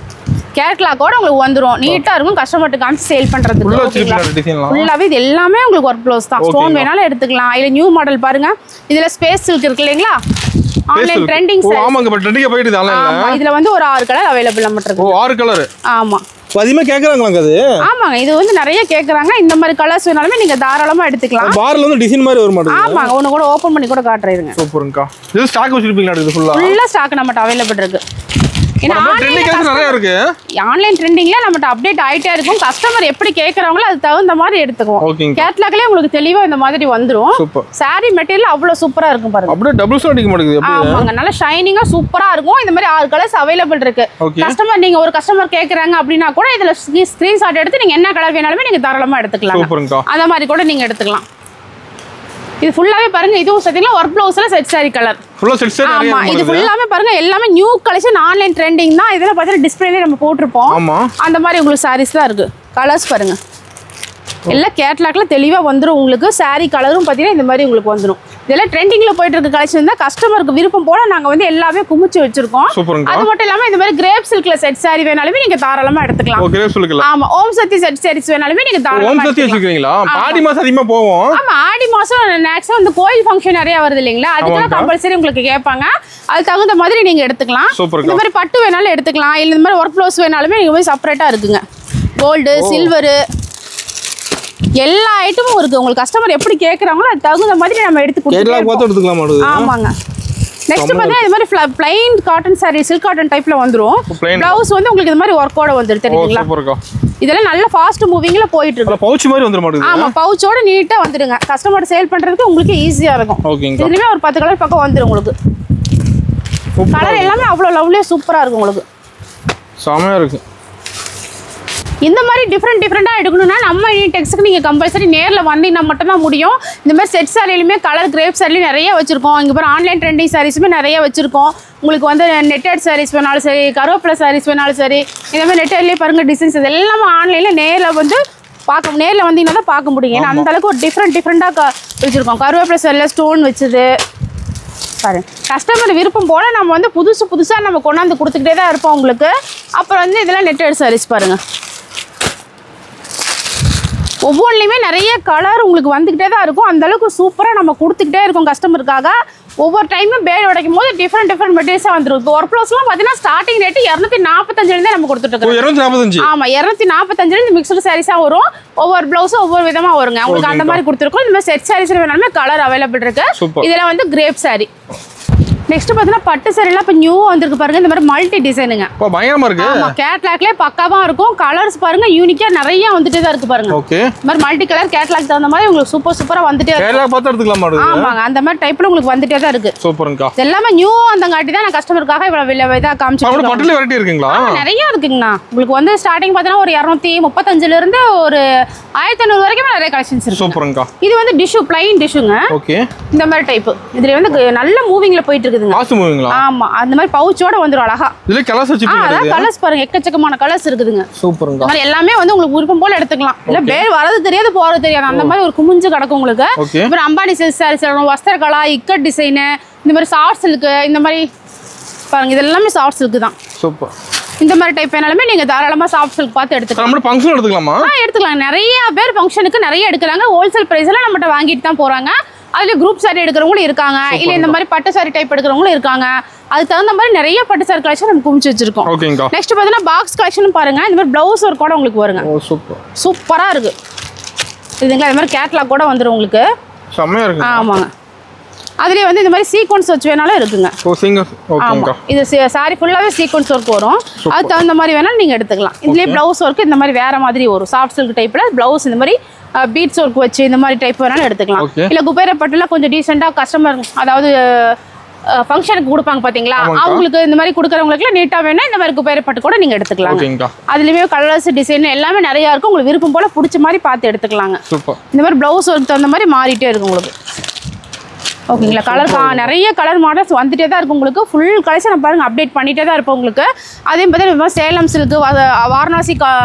கேட்லாக்கோட உங்களுக்கு வந்துரும். நீட்டா இருக்கும். கஸ்டமர்ட்ட காமிச்சு சேல் பண்றதுக்கு ஃபுல்லாவே இது எல்லாமே உங்களுக்கு ஒர்க் ப்ளவுஸ் தான். ஸ்டோன் வேணாலும் எடுத்துக்கலாம். இல்ல நியூ மாடல் பாருங்க, இதுல ஸ்பேஸ் சில்க் இருக்கு இல்லீங்களா, ஆன்லைன் ட்ரெண்டிங் சாரி. ஆமாங்க, பட் ட்ரெண்டிங்கா போயிடுது ஆன்லைன்ல. ஆமா, இதுல வந்து ஒரு 6 கலர் அவேலபிள் நம்ம இருக்கு. 6 கலர். ஆமா, அதிகமா கேக்குறாங்களாங்க அது? ஆமாங்க, இது வந்து நிறைய கேக்குறாங்க. இந்த மாதிரி கலர்ஸ் வேணாலுமே நீங்க தாராளமா எடுத்துக்கலாம். பார்ல வந்து டிசைன் மாதிரி வர மாட்டேங்குது. ஆமாங்க, ஒன்னு கூட ஓபன் பண்ணி கூட காட்றேன். சூப்பர்ங்கா. இது ஸ்டாக் வச்சிருப்பீங்களா? இது ஃபுல்லா ஸ்டாக் நம்மட்ட அவைலபிள் இருக்கு. நிறைய இருக்கு. ஆன்லைன் ட்ரெண்டிங்ல நம்மட்ட அப்டேட் ஆயிட்டே இருக்கும். கஸ்டமர் எப்படி கேக்குறாங்களோ அது தகுந்த மாதிரி எடுத்துக்குவோம். கேட்லாக்லயே உங்களுக்கு தெளிவா இந்த மாதிரி வந்துரும். சாரி மெட்டீரியல் அவ்வளவு சூப்பரா இருக்கும் பாருங்க. அப்படியே டபுள் ஷேட் அடிக்க மாட்டேங்குது. ஆமாங்க, நல்ல ஷைனிங்கா சூப்பரா இருக்கும். இந்த மாதிரி 6 கலர்ஸ் அவைலபிள் இருக்கு. கஸ்டமர் நீங்க ஒரு கஸ்டமர் கேக்குறாங்க அப்படினா கூட இதுல ஸ்கிரீன்ஷாட் எடுத்து நீங்க என்ன கலர் வேணாலுமே நீங்க தாராளமா எடுத்துக்கலாம். அந்த மாதிரி கூட நீங்க எடுத்துக்கலாம். இது ஃபுல்லாவே பாருங்க, இதுவும் சத்தியமா ஒர்க் ப்ளவுஸ்ல செட் சாரி கலர். ஃபுல்லா செட் சாரி ஆமா இது ஃபுல்லாமே பாருங்க எல்லாமே நியூ கலெக்ஷன் ஆன்லைன் ட்ரெண்டிங் தான். இதெல்லாம் பார்த்தா டிஸ்ப்ளேல நம்ம போட்டுருப்போம். ஆமா அந்த மாதிரி உங்களுக்கு சாரீஸ் தான் இருக்கு. கலர்ஸ் பாருங்க எல்லாம் கேட்லாக்ல தெளிவா வந்துரும் உங்களுக்கு. சாரி கலரும் பாத்தீங்கன்னா இந்த மாதிரி உங்களுக்கு வந்துரும். இதெல்லாம் ட்ரெண்டிங்ல போயிட்டு இருக்க கலெக்ஷன் தான். கஸ்டமருக்கு விருப்பம் போல நாங்க வந்து எல்லாமே குமிச்சு வச்சிருக்கோம். அது மட்டும் இல்லாம இந்த மாதிரி கிரேப் சில்க்ல செட் சாரி வேணாலுமே நீங்க தாராளமா எடுத்துக்கலாம். கிரேப் சில்க்ல ஆமா ஓம் சக்தி செட் சாரீஸ் வேணாலுமே நீங்க தாராளமா ஓம் சக்தி வச்சுக்கிறீங்களா? ஆடி மாசம் அதிகமா போவோம். ஆமா ஆடி மாசம் மேக்ஸிமம் இந்த கோயில் ஃபங்க்ஷன் நிறைய வருது இல்லைங்களா, அதுக்கு கம்பல்சரி உங்களுக்கு கேட்பாங்க. அது தகுந்த மாதிரி நீங்க எடுத்துக்கலாம். இந்த மாதிரி பட்டு வேணாலும் எடுத்துக்கலாம். இல்ல இந்த மாதிரி ஒர்க் ப்ளவுஸ் வேணாலுமே நீங்க போய் செப்பரேட்டா இருக்குங்க. கோல்டு சில்வர் எல்லா ஐட்டமும் இருக்கு. உங்களுக்கு கஸ்டமர் எப்படி கேக்குறாங்களோ அது தகுந்த மாதிரி நம்ம எடுத்து கொடுத்துக்கலாம். ஆமாங்க. நெக்ஸ்ட் பாத்தீங்கன்னா இந்த மாதிரி plain cotton sorry silk cotton டைப்ல வந்துரும். ப்ளவுஸ் வந்து உங்களுக்கு இந்த மாதிரி ஒர்க்கோட வந்துரும் தெரியுங்களா? இதெல்லாம் நல்ல ஃபாஸ்ட் மூவிங்ல போயிட்டு இருக்கு. பவுச் மாதிரி வந்துரும் மாட்டேங்குது. ஆமா பவுச்சோட நீட்டா வந்துருங்க. கஸ்டமர் சேல் பண்றதுக்கு உங்களுக்கு ஈஸியா இருக்கும். இதுலயே ஒரு 10 கலர் பக்கம் வந்துரும் உங்களுக்கு. கலர் எல்லாமே அவ்வளவு லவ்லியா சூப்பரா இருக்கும் உங்களுக்கு. செமையா இருக்கு. இந்த மாதிரி டிஃப்ரெண்டா எடுக்கணும்னா நம்ம டெக்ஸ்க்கு நீங்க கம்பல்சரி நேர்ல வந்தீங்கன்னா மட்டும் தான் முடியும். இந்த மாதிரி செட் சாரிலுமே கலர் கிரேப் சாரிலையும் நிறைய வச்சிருக்கோம். இங்க பாரு ஆன்லைன் ட்ரெண்டிங் சாரீஸுமே நிறைய வச்சிருக்கோம். உங்களுக்கு வந்து நெட்டட் சாரீஸ் வேணாலும் சரி, கருவேப்பிலை சாரீஸ் வேணாலும் சரி, இந்த மாதிரி நெட்டட்லயே பாருங்க டிசைன்ஸ் இது எல்லாமே ஆன்லைன்ல நேர்ல வந்து நேர்ல வந்தீங்கன்னா தான் பார்க்க முடியும். ஏன்னா அந்த அளவுக்கு ஒரு டிஃப்ரெண்டா வச்சிருக்கோம். கருவேப்பிலை சாரில ஸ்டோன் வச்சது பாருங்க. கஸ்டமர் விருப்பம் போல நம்ம வந்து புதுசா நம்ம கொண்டாந்து கொடுத்துக்கிட்டே தான் இருப்போம் உங்களுக்கு. அப்புறம் வந்து இதெல்லாம் நெட்டட் சாரீஸ் பாருங்க. ஒவ்வொன்றுலையுமே நிறைய கலர் உங்களுக்கு வந்துக்கிட்டே தான் இருக்கும். அந்த அளவுக்கு சூப்பராக நம்ம கொடுத்துக்கிட்டே இருக்கோம் கஸ்டமருக்காக. ஒவ்வொரு டைமும் பேர் உடைக்கும் போது டிஃப்ரெண்ட் மெட்டீரியல்ஸாக வந்துடும். இப்போ ஒர்க் ப்ளவுஸ்லாம் பார்த்தீங்கன்னா ஸ்டார்டிங் ரேட்டு 245 நம்ம கொடுத்துட்டு இருக்கோம். ஆமாம் 245 மிக்சடு சாரீஸாக வரும். ஒவ்வொரு ப்ளவுஸும் ஒவ்வொரு விதமாக வருங்க. உங்களுக்கு அந்த மாதிரி கொடுத்துருக்கோம். இந்த மாதிரி செட் சாரீஸ் வேணாலுமே கலர் அவைலபிள் இருக்கு. இதெல்லாம் வந்து கிரேப் சாரி. நெக்ஸ்ட் பாத்தீங்கன்னா பட்டு சாரிலாம் இப்போ நியூ வந்திருக்கு பாருங்க. இந்த மாதிரி மல்டி டிசைனுங்க. பயங்கரமா இருக்கு. ஆமா கேட்லாக்லயே பக்காவா இருக்கும். கலர்ஸ் பாருங்க யூனிக்கா நிறைய வந்துட்டே தான் இருக்கு பாருங்க. ஓகே இந்த மாதிரி மல்டி கலர் கேட்லாக் தகுந்த மாதிரி உங்களுக்கு சூப்பரா வந்துட்டே இருக்கு. கேட்லாக் பார்த்து எடுத்துக்கலாமா? ஆமாங்க அந்த மாதிரி டைப்ல உங்களுக்கு வந்துட்டே தான் இருக்கு. சூப்பர்ங்கா. எல்லாமே நியூ வந்தங்காட்டி தான் நான் கஸ்டமருக்காக இவ்வளவு இதா காமிச்சிருக்கேன். பட்டுல வெரைட்டி இருக்குங்களா? நிறைய இருக்குங்கண்ணா. உங்களுக்கு வந்து ஸ்டார்டிங் பார்த்தீங்கன்னா ஒரு 235ல இருந்து ஒரு 1500 வரைக்கும் நிறைய கலெக்ஷன்ஸ் இருக்கு. சூப்பர்ங்கா. இது வந்து டிஷ்யூ ப்ளைன் டிஷ்யூங்க. ஓகே இந்த மாதிரி டைப். இதுல வந்து நல்ல மூவிங்ல போயிட்டு ஆமா அந்த மாதிரி பவுச்சோட வந்துரும் அழகா. இதுல கலர்ஸ் வச்சிருக்கீங்க. அத கலர்ஸ் பாருங்க எக்கச்சக்கமான கலர்ஸ் இருக்குதுங்க. சூப்பர்ங்க. இந்த மாதிரி எல்லாமே வந்து உங்களுக்கு விருப்பம் போல எடுத்துக்கலாம். இல்ல பேர் வரது தெரியாது போறது தெரியாது அந்த மாதிரி ஒரு குமிஞ்சு கிடக்கும் உங்களுக்கு. அப்புறம் அம்பானி சில்க் சாரீஸ் வஸ்திரகலா இக்கட் டிசைன் இந்த மாதிரி சாஃப்ட் சில்க் இந்த மாதிரி பாருங்க இது எல்லாமே சாஃப்ட் சில்க் தான். சூப்பர். இந்த மாதிரி டைப் வேணாலுமே நீங்க தாராளமா சாஃப்ட் சில்க் பார்த்து எடுத்துக்கலாம். நம்ம ஃபங்க்ஷன் எடுத்துக்கலாமா? எடுத்துக்கலாம். நிறைய பேர் ஃபங்க்ஷனுக்கு நிறைய எடுக்கறாங்க. ஹோல்சேல் பிரைஸ்ல நம்மட்ட வாங்கிட்டு தான் போறாங்க. அதுல குரூப் சாரி எடுக்கிறவங்களும் இருக்காங்க. இல்ல இந்த மாதிரி பட்டு சாரி டைப் எடுக்கிறவங்களும் இருக்காங்க. அதுக்கு தகுந்த மாதிரி நிறைய பட்டு சாரி கலெக்ஷன் நம்ம குமிச்சு வச்சிருக்கோம். நெக்ஸ்ட் பாத்தீங்கன்னா பாக்ஸ் கலெக்ஷன் பாருங்க. இந்த மாதிரி பிளவுஸ் ஒர்க் கூட உங்களுக்கு வருங்க. சூப்பரா இருக்கு. இதுங்களா இந்த மாதிரி கேட்லாக் கூட வந்துரும் உங்களுக்கு. செமையா இருக்கு. ஆமாங்க. அதுலயே வந்து இந்த மாதிரி சீக்வென்ஸ் வச்சு வேணாலும் இருக்குங்க. ஆமா இது சாரி ஃபுல்லாவே சீக்வென்ஸ் ஒர்க் வரும். அதுக்கு தகுந்த மாதிரி வேணாலும் நீங்க எடுத்துக்கலாம். இதுலயே பிளவுஸ் ஒர்க் இந்த மாதிரி வேற மாதிரி வரும். சாஃப்ட் சில்க் டைப்ல பிளவுஸ் இந்த மாதிரி பீட்ஸ் ஒர்க் வச்சு இந்த மாதிரி டைப் வேணாலும் எடுத்துக்கலாம். இல்ல குபேர பட்டுல கொஞ்சம் டீசெண்டா கஸ்டமர் அதாவது ஃபங்க்ஷனுக்கு கொடுப்பாங்க பாத்தீங்களா, அவங்களுக்கு இந்த மாதிரி கொடுக்கறவங்களுக்கு நீட்டா வேணா இந்த மாதிரி குபேர பட்டு கூட நீங்க எடுத்துக்கலாம். அதுலயுமே கலர்ஸ் டிசைன் எல்லாமே நிறைய இருக்கும். உங்களுக்கு விருப்பம் போல பிடிச்ச மாதிரி பார்த்து எடுத்துக்கலாங்க. இந்த மாதிரி பிளவுஸ் ஒர்க் தகுந்த மாதிரி மாறிட்டே இருக்கும் உங்களுக்கு. ஓகேங்களா? கலர் நிறைய கலர் மாடல்ஸ் வந்துட்டே தான் இருக்கும் உங்களுக்கு. ஃபுல் கலெக்ஷன் பாருங்க அப்டேட் பண்ணிட்டே தான் இருப்போம் உங்களுக்கு. அதே பார்த்தீங்கன்னா சேலம் சில்க் வாரணாசி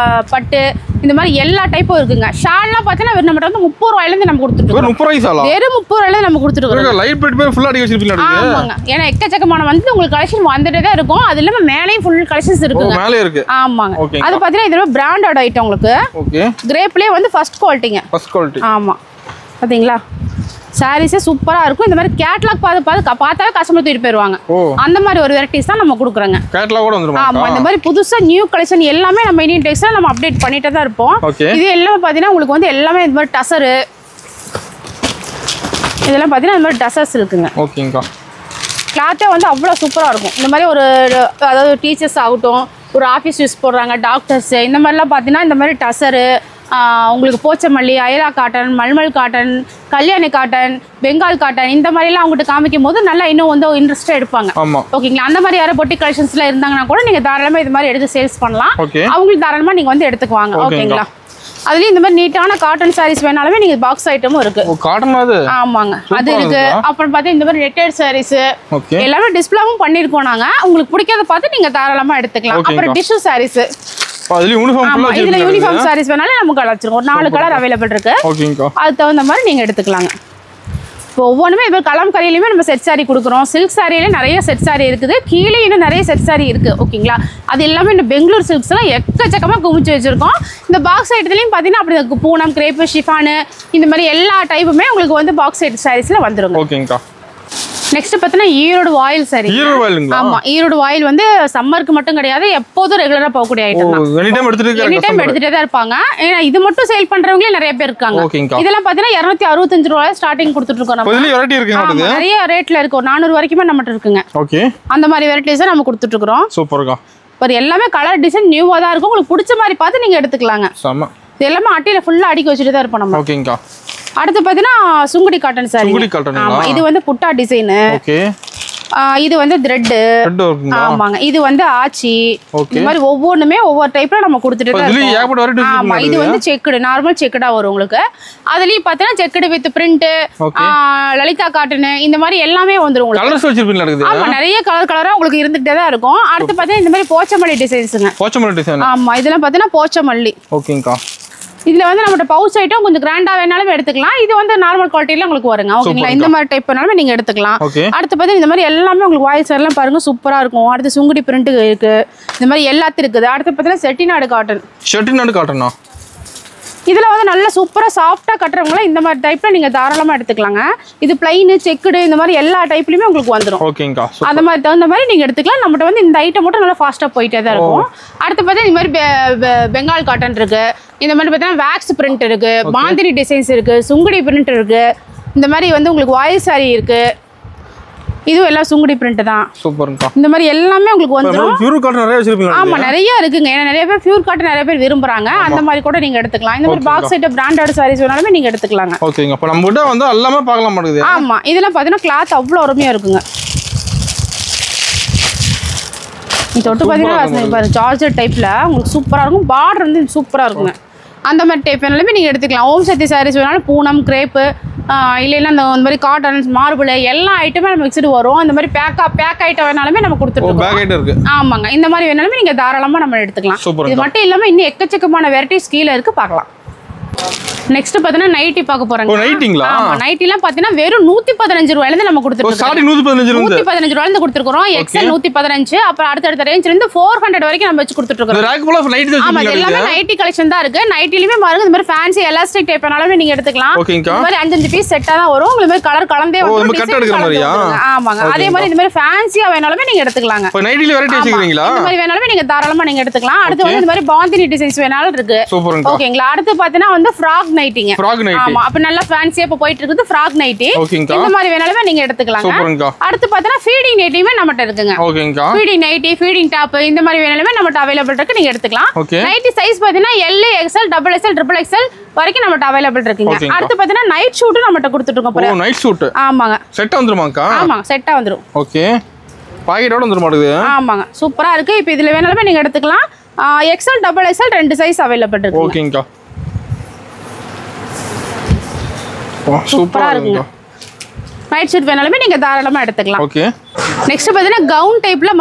பட்டு இந்த மாதிரி எல்லா டைப்பும் இருக்குங்க. ஷால்லாம் பார்த்தீங்கன்னா நம்மகிட்ட வந்து 30 ரூபாயிலேருந்து நம்ம கொடுத்துருக்கோம். 30 ரூபாய் வெறும் 30 ரூபாயில நம்ம கொடுத்துருக்கோம். லைட் வெயிட் பேர் ஃபுல்லா அடி வச்சிருப்பீங்க. ஆமாங்க. ஏன்னா எக்கச்சக்கமான வந்து உங்களுக்கு கலெக்ஷன் வந்துட்டே தான் இருக்கும். அது இல்லாம மேலேயும் ஃபுல் கலெக்ஷன்ஸ் இருக்குங்க. மேலே இருக்கு. ஆமாங்க. அது பார்த்தீங்கன்னா இது பிராண்டட் ஐட்டம் உங்களுக்கு. ஓகே கிரேப்லயே வந்து ஃபர்ஸ்ட் குவாலிட்டிங்க. First quality. ஆமா பாத்தீங்களா சாரீஸே சூப்பரா இருக்கும். இந்த மாதிரி கேட்லாக் பார்த்தாவே கஸ்டமர் தூக்கிட்டு போயிருவாங்க. அந்த மாதிரி ஒரு வெரைட்டிஸ் தான் நம்ம கொடுக்குறோங்க. கேட்லாகோட வந்துருமா? ஆமா இந்த மாதிரி புதுசா நியூ கலெக்ஷன் எல்லாமே நம்ம இந்தியன் டெக்ஸ்டைல்ல நம்ம அப்டேட் பண்ணிட்டே தான் இருப்போம். இது எல்லாமே பாத்தீங்கன்னா உங்களுக்கு வந்து எல்லாமே இந்த மாதிரி டசர் இதெல்லாம் பாத்தீங்கன்னா இந்த மாதிரி டசர்ஸ் இருக்குங்க. ஓகேங்கா. கிளாத்தே வந்து அவ்வளோ சூப்பரா இருக்கும். இந்த மாதிரி ஒரு அதாவது டீச்சர்ஸ் ஆகட்டும், ஒரு ஆஃபீஸ் யூஸ் போடுறாங்க டாக்டர்ஸ் இந்த மாதிரிலாம் பார்த்தீங்கன்னா இந்த மாதிரி டசரு உங்களுக்கு போச்சமல்லி, அயலா cotton, mulmul cotton, Kalyani cotton, Bengal cotton இந்த மாதிரிலாம் அவங்ககிட்ட காமிக்கும் போது நல்லா இன்னும் வந்து இன்ட்ரெஸ்ட்டாக எடுப்பாங்க. ஓகேங்களா? அந்த மாதிரி யாரும் பொட்டி கலெக்ஷன்ஸ்லாம் இருந்தாங்கன்னா கூட நீங்கள் தாராளமாக இது மாதிரி எடுத்து சேல்ஸ் பண்ணலாம். அவங்களுக்கு தாராளமாக நீங்கள் வந்து எடுத்துக்குவாங்க. ஓகேங்களா? அதுலயும் இந்த மாதிரி நீட்டான காட்டன் சாரீஸ் வேணாலுமே நீங்க பாக்ஸ் ஐட்டமும் இருக்கு. காட்டன் அது? ஆமாங்க, அது இருக்கு. அப்புறம் பார்த்தா இந்த மாதிரி நெட்டட் சாரீஸ் எல்லாமே டிஸ்ப்ளேவும் பண்ணிருக்கோம் நாங்க. உங்களுக்கு பிடிக்காத பார்த்து நீங்க தாராளமா எடுத்துக்கலாம். அப்புறம் டிஷ்யூ சாரீஸ், அதுல யூனிஃபார்ம் சாரீஸ் வேணாலும் நமக்கு வச்சிருக்கோம். 4 கலர் அவைலபிள் இருக்கு. அது தகுந்த மாதிரி நீங்க எடுத்துக்கலாங்க. இப்போ ஒவ்வொன்றுமே இப்போ கலம்கரியிலையுமே நம்ம செட் சாரி கொடுக்குறோம். சில்க் சாரியில நிறைய செட் சாரி இருக்குது. கீழே இன்னும் நிறைய செட் சாரி இருக்குது. ஓகேங்களா, அது எல்லாமே இந்த பெங்களூர் சில்க்ஸ்லாம் எக்கச்சக்கமாக குமிச்சு வச்சுருக்கோம். இந்த பாக்ஸ் ஐட்டத்துலையும் பார்த்தீங்கன்னா அப்படி பூனம், கிரேப்பு, ஷிஃபானு இந்த மாதிரி எல்லா டைப்புமே உங்களுக்கு வந்து பாக்ஸ் ஐட்ட சாரீஸில் வந்துடும். ஓகேங்கக்கா. நெக்ஸ்ட் பார்த்தீங்கன்னா ஈரோடு வாயில் சாரி. ஆமா, ஈரோடு வாயில் வந்து சம்மருக்கு மட்டும் கிடையாது, எப்போதும் ரெகுலரா போகக்கூடிய ஐட்டம் தான். எனி டைம் எடுத்துட்டே தான் இருப்பாங்க. ஏன்னா இது மட்டும் சேல் பண்றவங்களே நிறைய பேர் இருக்காங்க. இதெல்லாம் பாத்தீங்கன்னா 265 ரூபாய் ஸ்டார்டிங் கொடுத்துட்டு இருக்கோம் நம்ம. நிறைய ரேட்ல இருக்கு, 400 வரைக்குமே நம்மகிட்ட இருக்குங்க. அந்த மாதிரி வெரைட்டிஸ் நம்ம கொடுத்துட்டு இருக்கோம். சூப்பர்க்கா. ஒரு எல்லாமே கலர் டிசைன் நியூவா தான் இருக்கும். உங்களுக்கு பிடிச்ச மாதிரி பார்த்து நீங்க எடுத்துக்கலாங்க. இது எல்லாமே அட்டையில ஃபுல்லா அடுக்கி வச்சுட்டு தான் இருப்போம் நம்ம. ஓகேங்கா. அடுத்து பார்த்தீங்கன்னா சுங்குடி காட்டன் சாரி. ஆமா, இது வந்து புட்டா டிசைன். ஓகே. இது வந்து த்ரெட். ஆமாங்க, இது வந்து ஆச்சி. இந்த மாதிரி ஒவ்வொன்றுமே ஒவ்வொரு டைப்ல நம்ம கொடுத்துட்டு இருக்கோம். ஆமா, இது வந்து செக்குடு, நார்மல் செக்குடா வரும் உங்களுக்கு. அதுலயும் பார்த்தீங்கன்னா checked with print, Lalitha cotton இந்த மாதிரி எல்லாமே வந்துரும் உங்களுக்கு. ஆமா, நிறைய கலரா உங்களுக்கு இருந்துகிட்டே தான் இருக்கும். அடுத்து பார்த்தீங்கன்னா இந்த மாதிரி போச்சமல்லி டிசைன்ஸுங்க. போச்சமல்லி டிசைன். ஆமா, இதெல்லாம் பார்த்தீங்கன்னா போச்சமல்லி. ஓகேங்கா. இதுல வந்து நம்ம பவுச் ஐட்டம் கொஞ்சம் கிராண்டா வேணாலும் எடுத்துக்கலாம். இது வந்து நார்மல் குவாலிட்டில உங்களுக்கு வருங்க. ஓகேங்களா, இந்த மாதிரி டைப் வேணாலும் நீங்க எடுத்துக்கலாம். அடுத்து பார்த்தீங்கன்னா இந்த மாதிரி எல்லாமே உங்களுக்கு வாயில் சாரிலாம் பாருங்க சூப்பரா இருக்கும். அடுத்து சுங்குடி பிரிண்ட் இருக்கு, இந்த மாதிரி எல்லாத்தையும் இருக்குது. அடுத்து பார்த்தீங்கன்னா செட்டிநாடு காட்டன். செட்டிநாடு காட்டனா? இதுல வந்து நல்ல சூப்பரா சாஃப்டா கட்டுறவங்கள இந்த மாதிரி டைப்ல நீங்க தாராளமா எடுத்துக்கலாங்க. இது பிளைன், செக்குடு இந்த மாதிரி எல்லா டைப்லயுமே உங்களுக்கு வந்துடும். ஓகேங்கா. அந்த மாதிரி தகுந்த மாதிரி நீங்க எடுத்துக்கலாம். நம்மகிட்ட வந்து இந்த ஐட்டம் மட்டும் நல்லா ஃபாஸ்டா போயிட்டே தான் இருக்கும். அடுத்து பார்த்தா இந்த மாதிரி பெங்கால் காட்டன் இருக்கு. இந்த மாதிரி பார்த்தீங்கன்னா வேக்ஸ் பிரிண்ட் இருக்கு, பாந்தினி டிசைன்ஸ் இருக்கு, சுங்குடி பிரிண்ட் இருக்கு. இந்த மாதிரி வந்து உங்களுக்கு வாயில் சாரி இருக்கு. இதுவும் எல்லாம் சுங்குடி பிரிண்ட் தான். சூப்பர்ங்கா. இந்த மாதிரி எல்லாமே உங்களுக்கு வந்துரும். பியூர் காட்டன் நிறைய வச்சிருப்பீங்க. ஆமா, நிறைய இருக்குங்க. ஏன்னா நிறைய பேர் பியூர் காட்டன் நிறைய பேர் விரும்புறாங்க. அந்த மாதிரி கூட நீங்க எடுத்துக்கலாம். இந்த மாதிரி பாக்ஸ் ஐட்டம் பிராண்டட் சாரீஸ் வேணாலுமே நீங்க எடுத்துக்கலாங்க. ஓகேங்க. அப்ப நம்ம கிட்ட வந்து எல்லாமே பார்க்கலாம் மாட்டேங்குது. ஆமா, இதெல்லாம் பாத்தீங்கன்னா கிளாத் அவ்வளவு அருமையா இருக்குங்க. இந்த தொட்டு பாத்தீங்கன்னா பாருங்க ஜார்ஜெட் டைப்ல உங்களுக்கு சூப்பரா இருக்கும். பார்டர் வந்து சூப்பரா இருக்குங்க. அந்த மாதிரி டைப் வேணாலுமே நீங்க எடுத்துக்கலாம். ஓம் சக்தி சாரீஸ் வேணாலும் பூனம், கிரேப்பு, இல்லைன்னா இந்த மாதிரி காட்டன், மார்பிள் எல்லா ஐட்டமே நம்ம மிக்ஸ்டு வரும். அந்த மாதிரி பேக் ஐட்டம் வேணாலுமே நம்ம கொடுத்துருக்கோம். ஆமாங்க, இந்த மாதிரி வேணாலுமே நீங்க தாராளமா நம்ம எடுத்துக்கலாம். இது மட்டும் இல்லாம இன்னும் எக்கச்சக்கமான வெரைட்டிஸ் கீழே இருக்கு, பார்க்கலாம். நெக்ஸ்ட் பார்த்தீங்கன்னா நைட்டி பார்க்க போறாங்க. நைட்டிங்களா? ஆமா, நைட்டிலாம் பார்த்தீங்கன்னா வெறும் 115 ரூபாயில இருந்து நம்ம கொடுத்துருக்கோம். ஸ்டார்டிங் 115 ரூபாயில இருந்து கொடுத்துருக்கோம். எக்ஸ்எல் 115, அப்புறம் அடுத்த ரேஞ்ச்ல இருந்து 400 வரைக்கும் நம்ம வச்சு கொடுத்துட்டு இருக்கோம். ரேக் ஃபுல் ஆஃப் நைட்டி தான். ஆமா, எல்லாமே நைட்டி கலெக்ஷன் தான் இருக்கு. நைட்டிலயுமே பாருங்க இந்த மாதிரி ஃபேன்சி எலாஸ்டிக் டைப் வேணாலும் நீங்க எடுத்துக்கலாம். இந்த மாதிரி 5 பீஸ் செட்டா தான் வரும். உங்களுக்கு மாதிரி கலர் கலந்தே வரும். கட் எடுக்கிற மாதிரியா? ஆமாங்க, அதே மாதிரி இந்த மாதிரி ஃபேன்சியா வேணாலுமே நீங்க எடுத்துக்கலாங்க. இப்போ நைட்டில வெரைட்டி வச்சிருக்கீங்களா? இந்த மாதிரி வேணாலுமே நீங்க தாராளமா நீங்க எடுத்துக்கலாம். அடுத்து வந்து இந்த மாதிரி பாந்தினி டிசைன்ஸ் வேணாலும் இருக்கு. ஓகேங்களா. அடுத்து பார்த்தீங்கன்னா வந்து ஃப்ராக் நைட்டிங்க. ஆமா, அப்ப நல்ல ஃபேன்சியா இப்ப போயிட்டு இருக்குது ஃப்ராக் நைட்டி. இந்த மாதிரி வேணாலுமே நீங்க எடுத்துக்கலாங்க. அடுத்து பார்த்தா ஃபீடிங் நைட்டியுமே நம்மட்ட இருக்குங்க. ஓகேங்கா. ஃபீடிங் நைட்டி, ஃபீடிங் டாப் இந்த மாதிரி வேணாலுமே நம்மட்ட அவைலபிள் இருக்கு, நீங்க எடுத்துக்கலாம். நைட்டி சைஸ் பாத்தீங்கன்னா L, XL, double XL, triple XL வரைக்கும் நம்மட்ட அவைலபிள் இருக்குங்க. அடுத்து பாத்தீங்கன்னா நைட் ஷூட் நம்மட்ட கொடுத்துட்டு இருக்கோம். ஓ, நைட் ஷூட். ஆமாங்க, செட்டா வந்துருமாக்கா? ஆமாங்க, செட்டா வந்துரும். ஓகே, பாக்கெட்டோட வந்துரும் மாட்டேங்குது. ஆமாங்க, சூப்பரா இருக்கு. இப்போ இதுல வேணாலுமே நீங்க எடுத்துக்கலாம். XL, double XL 2 size available இருக்கு. ஓகேங்கா. சூப்பரா இருக்குங்க. நைட் ஷூட் வேணாலுமே நீங்க தாராளமா எடுத்துக்கலாம். ஓகே. நெக்ஸ்ட் பாத்தீங்கன்னா கவுன் டைப்ல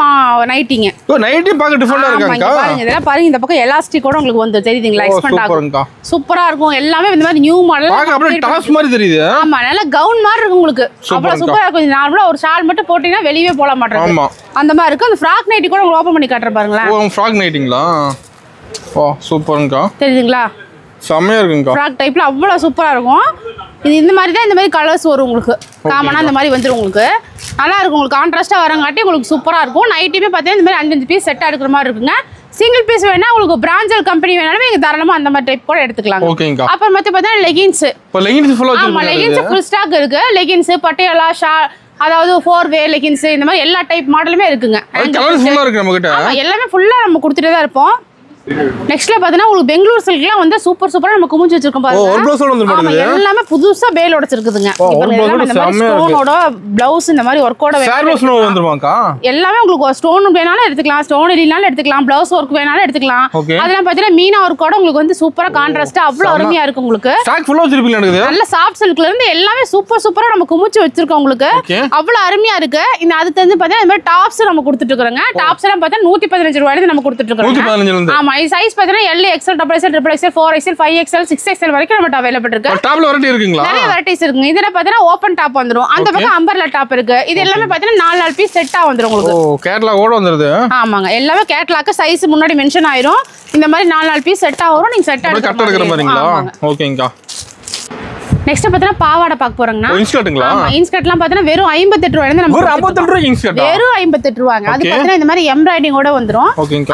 நைட்டிங்க. ஓ, நைட்டி பாக்க டிஃபரண்டா இருக்காங்க. பாருங்க, இதெல்லாம் பாருங்க. இந்த பக்கம் எலாஸ்டிக்கோட உங்களுக்கு வந்து தெரியுதுங்களா? எக்ஸ்பெண்ட் ஆகும். சூப்பரா இருக்கும். எல்லாமே இந்த மாதிரி நியூ மாடல். பாக்க அப்படியே டாப்ஸ் மாதிரி தெரியுது. ஆமா, நல்ல கவுன் மாதிரி இருக்கு உங்களுக்கு. அவ்வளவு சூப்பரா இருக்கும். நார்மலா ஒரு ஷால் மட்டும் போட்டீங்கன்னா வெளியவே போட மாட்டேங்க. ஆமா, அந்த மாதிரி இருக்கு. அந்த ஃப்ராக் நைட்டி கூட உங்களுக்கு ஓபன் பண்ணி காட்டுற பாருங்களா. ஓ, ஃப்ராக் நைட்டிங்களா? ஓ, சூப்பர்ங்கா. தெரியுதுங்களா? செமையா இருக்குங்க. ஃப்ராக் டைப்ல அவ்வளவு சூப்பரா இருக்கும். இது இந்த மாதிரி தான், இந்த மாதிரி கலர்ஸ் வரும் உங்களுக்கு. காமனா இந்த மாதிரி வந்துடும் உங்களுக்கு. நல்லா இருக்கும். உங்களுக்கு கான்ட்ராஸ்டா வரங்காட்டி உங்களுக்கு சூப்பரா இருக்கும். நைட்டுமே பார்த்தீங்கன்னா இந்த மாதிரி 5 பீஸ் செட்டா எடுக்கிற மாதிரி இருக்குங்க. சிங்கிள் பீஸ் வேணா உங்களுக்கு பிராண்டட் கம்பெனி வேணாலும் நீங்க தாராளமா அந்த மாதிரி டைப் கூட எடுத்துக்கலாம். அப்புறம் மத்த பார்த்தீங்கன்னா லெகின்ஸ். இப்போ லெகின்ஸ் ஃபுல்லா இருக்கு. ஆமா, லெகின்ஸ் ஃபுல் ஸ்டாக் இருக்கு. லெகின்ஸ், பட்டியாலா, அதாவது 4-வே லெகின்ஸ் இந்த மாதிரி எல்லா டைப் மாடலுமே இருக்குங்க. கலர்ஸ் ஃபுல்லா இருக்கு நம்ம கிட்ட. ஆமா, எல்லாமே ஃபுல்லா நம்ம கொடுத்துட்டே தான் இருப்போம். நெக்ஸ்ட்ல பாத்தீங்கன்னா உங்களுக்கு பெங்களூர் சில்க்லாம் வந்து சூப்பர் சூப்பரா நம்ம குமிஞ்சு வச்சிருக்கோம் பாருங்க. எல்லாமே புதுசா பேல் உடைச்சிருக்குதுங்க. ஸ்டோனோட பிளவுஸ் இந்த மாதிரி ஒர்க்கோட எல்லாமே உங்களுக்கு ஸ்டோன் வேணாலும் எடுத்துக்கலாம், ஸ்டோன் இல்லனாலும் எடுத்துக்கலாம், பிளவுஸ் ஒர்க் வேணாலும் எடுத்துக்கலாம். அதெல்லாம் பாத்தீங்கன்னா மீனா ஒர்க்கோட உங்களுக்கு வந்து சூப்பரா கான்ட்ராஸ்டா அவ்வளவு அருமையா இருக்கு உங்களுக்கு. நல்ல சாஃப்ட் சில்க்ல இருந்து எல்லாமே சூப்பர் சூப்பரா நம்ம குமிச்சு வச்சிருக்கோம் உங்களுக்கு. அவ்வளவு அருமையா இருக்கு. இந்த அதுக்கு வந்து பாத்தீங்கன்னா இந்த மாதிரி டாப்ஸ் நம்ம கொடுத்துட்டு இருக்கோங்க. டாப்ஸ் எல்லாம் பார்த்தா 115 ரூபாயில நம்ம கொடுத்துட்டு இருக்கோம். ஆமா, இது சைஸ் பாத்தீங்கன்னா L, XL, XXL, XXL, 4XL, 5XL, 6XL வரைக்கும் நம்ம அவைலபிள் இருக்கு. டாப்ல வெரைட்டி இருக்குங்களா? நிறைய வெரைட்டிஸ் இருக்குங்க. இதுல பாத்தீங்கன்னா ஓபன் டாப் வந்துரும். அந்த பக்கம் அம்பர்லா டாப் இருக்கு. இது எல்லாமே பாத்தீங்கன்னா 4 பீஸ் செட்டா வந்துரும் உங்களுக்கு. ஓ, கேட்டலாகோட வந்துருது. ஆமாங்க, எல்லாமே கேட்டலாக் சைஸ் முன்னாடி மென்ஷன் ஆயிரும். இந்த மாதிரி 4 பீஸ் செட்டா வரும். நீங்க செட்டா எடுக்கிற மாதிரிங்களா? ஓகேங்கா. நெக்ஸ்ட் பாத்தீங்கன்னா பாவாடை பார்க்க போறோம்னா இன்ஸ்கர்ட்ங்களா? ஆமா, இன்ஸ்கர்ட்லாம் பாத்தீங்கன்னா வெறும் 58 ரூபாயில இருந்து நம்ம 58 ரூபாய் இன்ஸ்கர்ட். வெறும் 58 ரூபாங்க. அது பாத்தீங்கன்னா இந்த மாதிரி எம்ப்ராய்டிங்கோட வந்துரும்.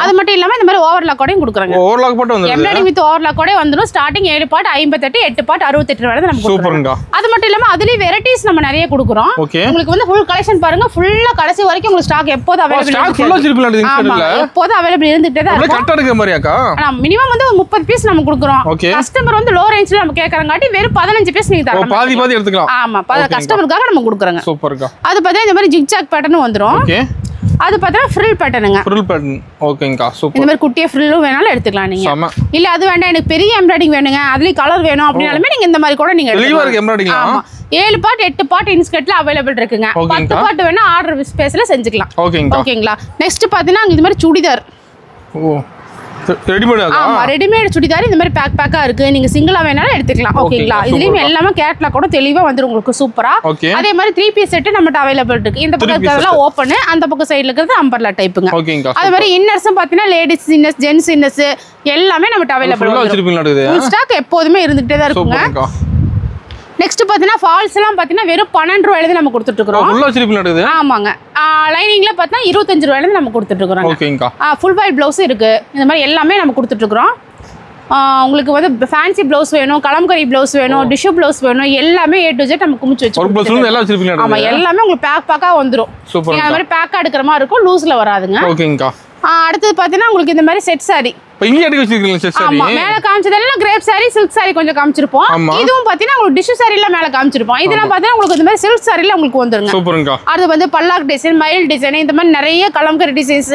அது மட்டும் இல்லாம இந்த மாதிரி ஓவர்லாக்கோடயும் கொடுக்குறாங்க. ஓவர்லாக் போட்டு வந்துரும். எம்ப்ராய்டிங் வித் ஓவர்லாக்கோட வந்துரும். ஸ்டார்டிங் 7 பார்ட் 58, 8 பார்ட் 68 ரூபாயில நம்ம சூப்பர்ங்க. அது மட்டும் இல்லாம அதுலயே வெரைட்டிஸ் நம்ம நிறைய கொடுக்குறோம். உங்களுக்கு வந்து ஃபுல் கலெக்ஷன் பாருங்க. ஃபுல்லா கடைசி வரைக்கும் உங்களுக்கு ஸ்டாக் எப்போது அவைலபிள் ஸ்டாக் ஃபுல்லா சிரிப்பில் இன்ஸ்கர்ட்ல எப்போது அவைலபிள் இருந்துட்டே தான் இருக்கும். கட் எடுக்கிற மாதிரியாக்கா? மினிமம் வந்து 30 பீஸ் நம்ம கொடுக்குறோம். கஸ்டமர் வந்து லோ ரேஞ்ச்ல நம்ம கேக்குறங்காட்டி வெறும் 15 பீஸ் நீங்க தரலாம். பாதி எடுத்துக்கலாம். ஆமா, கஸ்டமருக்காக நம்ம கொடுக்குறோங்க. சூப்பர்க்கா. அது பார்த்தா இந்த மாதிரி ஜிக்ஜாக் பேட்டர்ன் வந்துரும். ஓகே. அது பார்த்தா ஃப்ரில் பேட்டர்னுங்க. Frill pattern. ஓகேங்கா, சூப்பர். இந்த மாதிரி குட்டியா ஃப்ரில்லும் வேணாலும் எடுத்துக்கலாம் நீங்க. இல்ல அது வேண்டாம் எனக்கு பெரிய எம்ப்ராய்டிங் வேணுங்க, அதுலயே கலர் வேணும் அப்படினாலுமே நீங்க இந்த மாதிரி கூட நீங்க எடுத்துக்கலாம். ஆமா, 7 பார்ட் 8 பார்ட் இன்ஸ்கர்ட்ல அவைலபிள் இருக்குங்க. 10 பார்ட் வேணா ஆர்டர் ஸ்பேஸ்ல செஞ்சுக்கலாம். ஓகேங்களா. நெக்ஸ்ட் பாத்தீங்கன்னா இந்த மாதிரி சுடிதார். ஓ, ரெடிமேட். ஆமா, ரெடிமேட் சுடிதார் இந்த மாதிரி பேக்கா இருக்கு. நீங்க சிங்கிளா வேணாலும் எடுத்துக்கலாம். ஓகேங்களா. இதுலயும் எல்லாமே கேட்லாக் கூட தெளிவா வந்துரும் உங்களுக்கு சூப்பரா. அதே மாதிரி 3 பீஸ் செட் நம்மட்ட அவைலபிள் இருக்கு. இந்த பக்கம் இருக்கிறதெல்லாம் ஓபன், அந்த பக்கம் சைடுல இருக்கிறது அம்பர்லா டைப்புங்க. அதே மாதிரி இன்னர்ஸும் பாத்தீங்கன்னா லேடிஸ் இன்னர்ஸ், ஜென்ஸ் இன்னர்ஸ் எல்லாமே நம்மட்ட அவைலபிள் இருக்கு. ஃபுல் ஸ்டாக் எப்போதுமே இருந்துட்டே தான் இருக்குங்க. நெக்ஸ்ட் பாத்தீங்கன்னா ஃபால்ஸ் எல்லாம் பாத்தீங்கன்னா வெறும் 12 ரூபாயில இருந்து நம்ம கொடுத்துட்டு இருக்கோம். ஃபுல்லா சிரிப்பு நடக்குது. ஆமாங்க. லைனிங்ல பார்த்தா 25 ரூபாயில இருந்து நம்ம கொடுத்துட்டு இருக்கோம். ஓகேங்கா. ஃபுல் வைட் ப்ளவுஸ் இருக்கு. இந்த மாதிரி எல்லாமே நம்ம கொடுத்துட்டு இருக்கோம். உங்களுக்கு வந்து ஃபேன்சி ப்ளவுஸ் வேணும், கலம்கரி ப்ளவுஸ் வேணும், டிஷ்யூ ப்ளவுஸ் வேணும், எல்லாமே A to Z நம்ம குமிச்சு வச்சிருக்கோம். ஆமா, எல்லாமே உங்களுக்கு பேக்கா வந்துரும். நீங்க அந்த மாதிரி பேக்கா எடுக்கிற மாதிரி இருக்கும், லூஸ்ல வராதுங்க. ஓகேங்கா. அடுத்து பாத்தீங்கன்னா உங்களுக்கு இந்த மாதிரி செட் சாரி. இங்க அடி வச்சிருக்கீங்க செட் சாரி. ஆமா, மேல காமிச்சதெல்லாம் கிரேப் சாரி, சில்க் சாரி கொஞ்சம் காமிச்சிருப்போம். இதுவும் பாத்தீங்கன்னா உங்களுக்கு டிஷ்யூ சாரில மேல காமிச்சிருப்போம். இதெல்லாம் பாத்தீங்கன்னா உங்களுக்கு இந்த மாதிரி சில்க் சாரில உங்களுக்கு வந்துருங்க. சூப்பர்ங்க. அது வந்து பல்லாக் டிசைன், மயில் டிசைன், இந்த மாதிரி நிறைய கலம்கரி டிசைன்ஸ்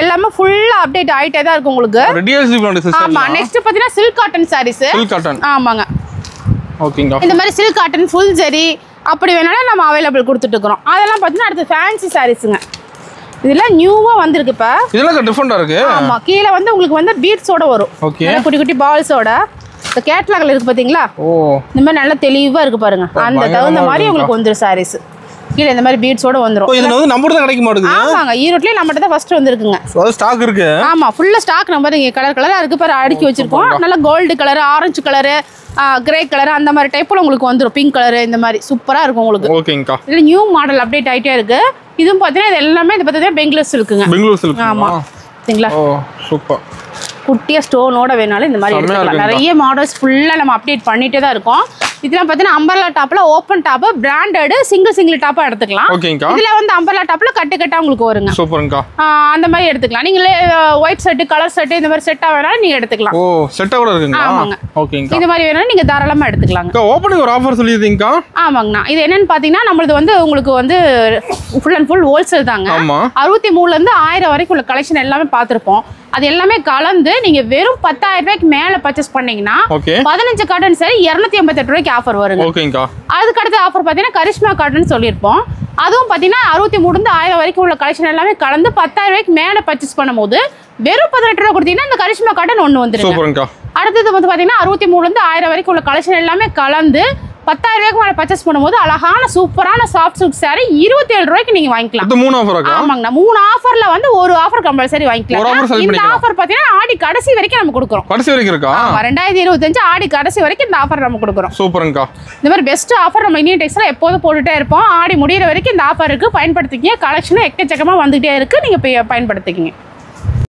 எல்லாமே ஃபுல்லா அப்டேட் ஆயிட்டே தான் இருக்கும் உங்களுக்கு. ஆமா, நெக்ஸ்ட் பாத்தீங்கன்னா silk cotton saris. Silk cotton. ஆமாங்க. ஓகேங்க. இந்த மாதிரி சில்க் காட்டன் ஃபுல் ஜரி அப்படி வேணாலும் நம்ம அவைலபிள் கொடுத்துட்டு இருக்கோம். அதெல்லாம் பாத்தீங்கன்னா அடுத்து ஃபேன்சி சாரீஸ்ங்க. இதெல்லாம் நியூவா வந்திருக்கு இப்ப. இதெல்லாம் டிஃபரெண்டா இருக்கு. ஆமா, கீழ வந்து உங்களுக்கு வந்து பீட்ஸோட வரும். ஓகே. குட்டி குட்டி பால்ஸோட இந்த கேட்டலாக்ல இருக்கு பாத்தீங்களா? ஓ, இந்த மாதிரி நல்ல தெளிவா இருக்கு பாருங்க. அந்த தகுந்த மாதிரி உங்களுக்கு வந்துரும் சாரீஸ். கீழ இந்த மாதிரி பீட்ஸோட வந்துரும். இது வந்து நம்மட்ட தான் கிடைக்க மாட்டேங்குது. ஆமாங்க, ஈரோட்லயே நம்மட்ட தான் ஃபர்ஸ்ட் வந்திருக்குங்க. சோ ஸ்டாக் இருக்கு. ஆமா, ஃபுல்லா ஸ்டாக் நம்பர் இங்க கலர் கலரா இருக்கு பாரு, அடுக்கி வச்சிருக்கோம். நல்ல gold colour, orange colour, grey colour அந்த மாதிரி டைப்ல உங்களுக்கு வந்துரும். பிங்க் கலர் இந்த மாதிரி சூப்பரா இருக்கும் உங்களுக்கு. ஓகேங்கா. இது நியூ மாடல் அப்டேட் ஆயிட்டே இருக்கு. இதுவும் பாத்தீங்கன்னா இது எல்லாமே இது பாத்தீங்கன்னா பெங்களூர் சில்க்குங்க. பெங்களூர் சில்க். ஆமா, சரிங்களா? ஓ, சூப்பர். குட்டியா ஸ்டோனோட வேணாலும் இந்த மாதிரி எடுத்துக்கலாம். நிறைய மாடல்ஸ் ஃபுல்லா நம்ம அப்டேட் பண்ணிட்டே தான் இருக்கோம். இதெல்லாம் பாத்தீங்கன்னா அம்பர்லா டாப்ல ஓபன் டாப், பிராண்டட் சிங்கிள் டாப்பா எடுத்துக்கலாம். இதுல வந்து அம்பர்லா டாப்ல கட்டு கட்டா உங்களுக்கு வருங்க. சூப்பர்ங்கா. அந்த மாதிரி எடுத்துக்கலாம். நீங்க ஒயிட் செட், கலர் செட் இந்த மாதிரி செட்டா வேணாலும் நீங்க எடுத்துக்கலாம். ஓ, செட்டா கூட இருக்குங்களா? ஆமாங்க. ஓகேங்கா. இந்த மாதிரி வேணாலும் நீங்க தாராளமா எடுத்துக்கலாங்க. ஓபனிங் ஒரு ஆஃபர் சொல்லிருக்கீங்கா? ஆமாங்கண்ணா. இது என்னன்னு பாத்தீங்கன்னா நம்மளது வந்து உங்களுக்கு வந்து ஃபுல் அண்ட் ஃபுல் ஹோல்சேல் தாங்க. 63ல இருந்து 1000 வரைக்கும் உள்ள கலெக்ஷன் எல்லாமே பார்த்திருப்போம். அது எல்லாமே கலந்து நீங்க வெறும் 10,000 ரூபாய்க்கு மேல பர்ச்சேஸ் பண்ணீங்கன்னா 15 காட்டன் சரி 258 ரூபாய்க்கு ஆஃபர் வருங்க. ஓகேங்கா. அதுக்கு அடுத்த ஆஃபர் பாத்தீங்கன்னா கரிஷ்மா காட்டன் சொல்லியிருப்போம். அதுவும் பாத்தீங்கன்னா 63 இருந்து 1000 வரைக்கும் உள்ள கலெக்ஷன் எல்லாமே கலந்து 10,000 ரூபாய்க்கு மேல பர்ச்சேஸ் பண்ணும்போது வெறும் 18 ரூபாய் கொடுத்தீங்கன்னா இந்த கரிஷ்மா காட்டன் ஒன்று வந்துருங்க. அடுத்தது வந்து பாத்தீங்கன்னா 63ல இருந்து 1000 வரைக்கும் உள்ள கலெக்ஷன் எல்லாமே கலந்து 10,000 ரூபாய்க்கு மேல பர்ச்சேஸ் பண்ணும்போது அழகான சூப்பரான சாஃப்ட் சில்க் சாரி 27 ரூபாய்க்கு நீங்க வாங்கிக்கலாம். இது 3 ஆஃபர் இருக்கா? ஆமாங்க. 3 ஆஃபர்ல வந்து ஒரு ஆஃபர் கம்பல்சரி வாங்கிக்கலாம். இந்த ஆஃபர் பாத்தீங்கன்னா ஆடி கடைசி வரைக்கும் நம்ம கொடுக்குறோம். கடைசி வரைக்கும் இருக்கா? ஆமா, 2025 ஆடி கடைசி வரைக்கும் இந்த ஆஃபர் நம்ம கொடுக்குறோம். சூப்பர்ங்கா. இந்த மாதிரி பெஸ்ட் ஆஃபர் நம்ம இந்தியன் டெக்ஸ்டைல்ல எப்போதும் போட்டுட்டே இருப்போம். ஆடி முடியிற வரைக்கும் இந்த ஆஃபர் இருக்கு, பயன்படுத்திக்கங்க. கலெக்ஷனும் எக்கச்சக்கமா வந்துட்டே இருக்கு, நீங்க பயன்படுத்திக்கங்க.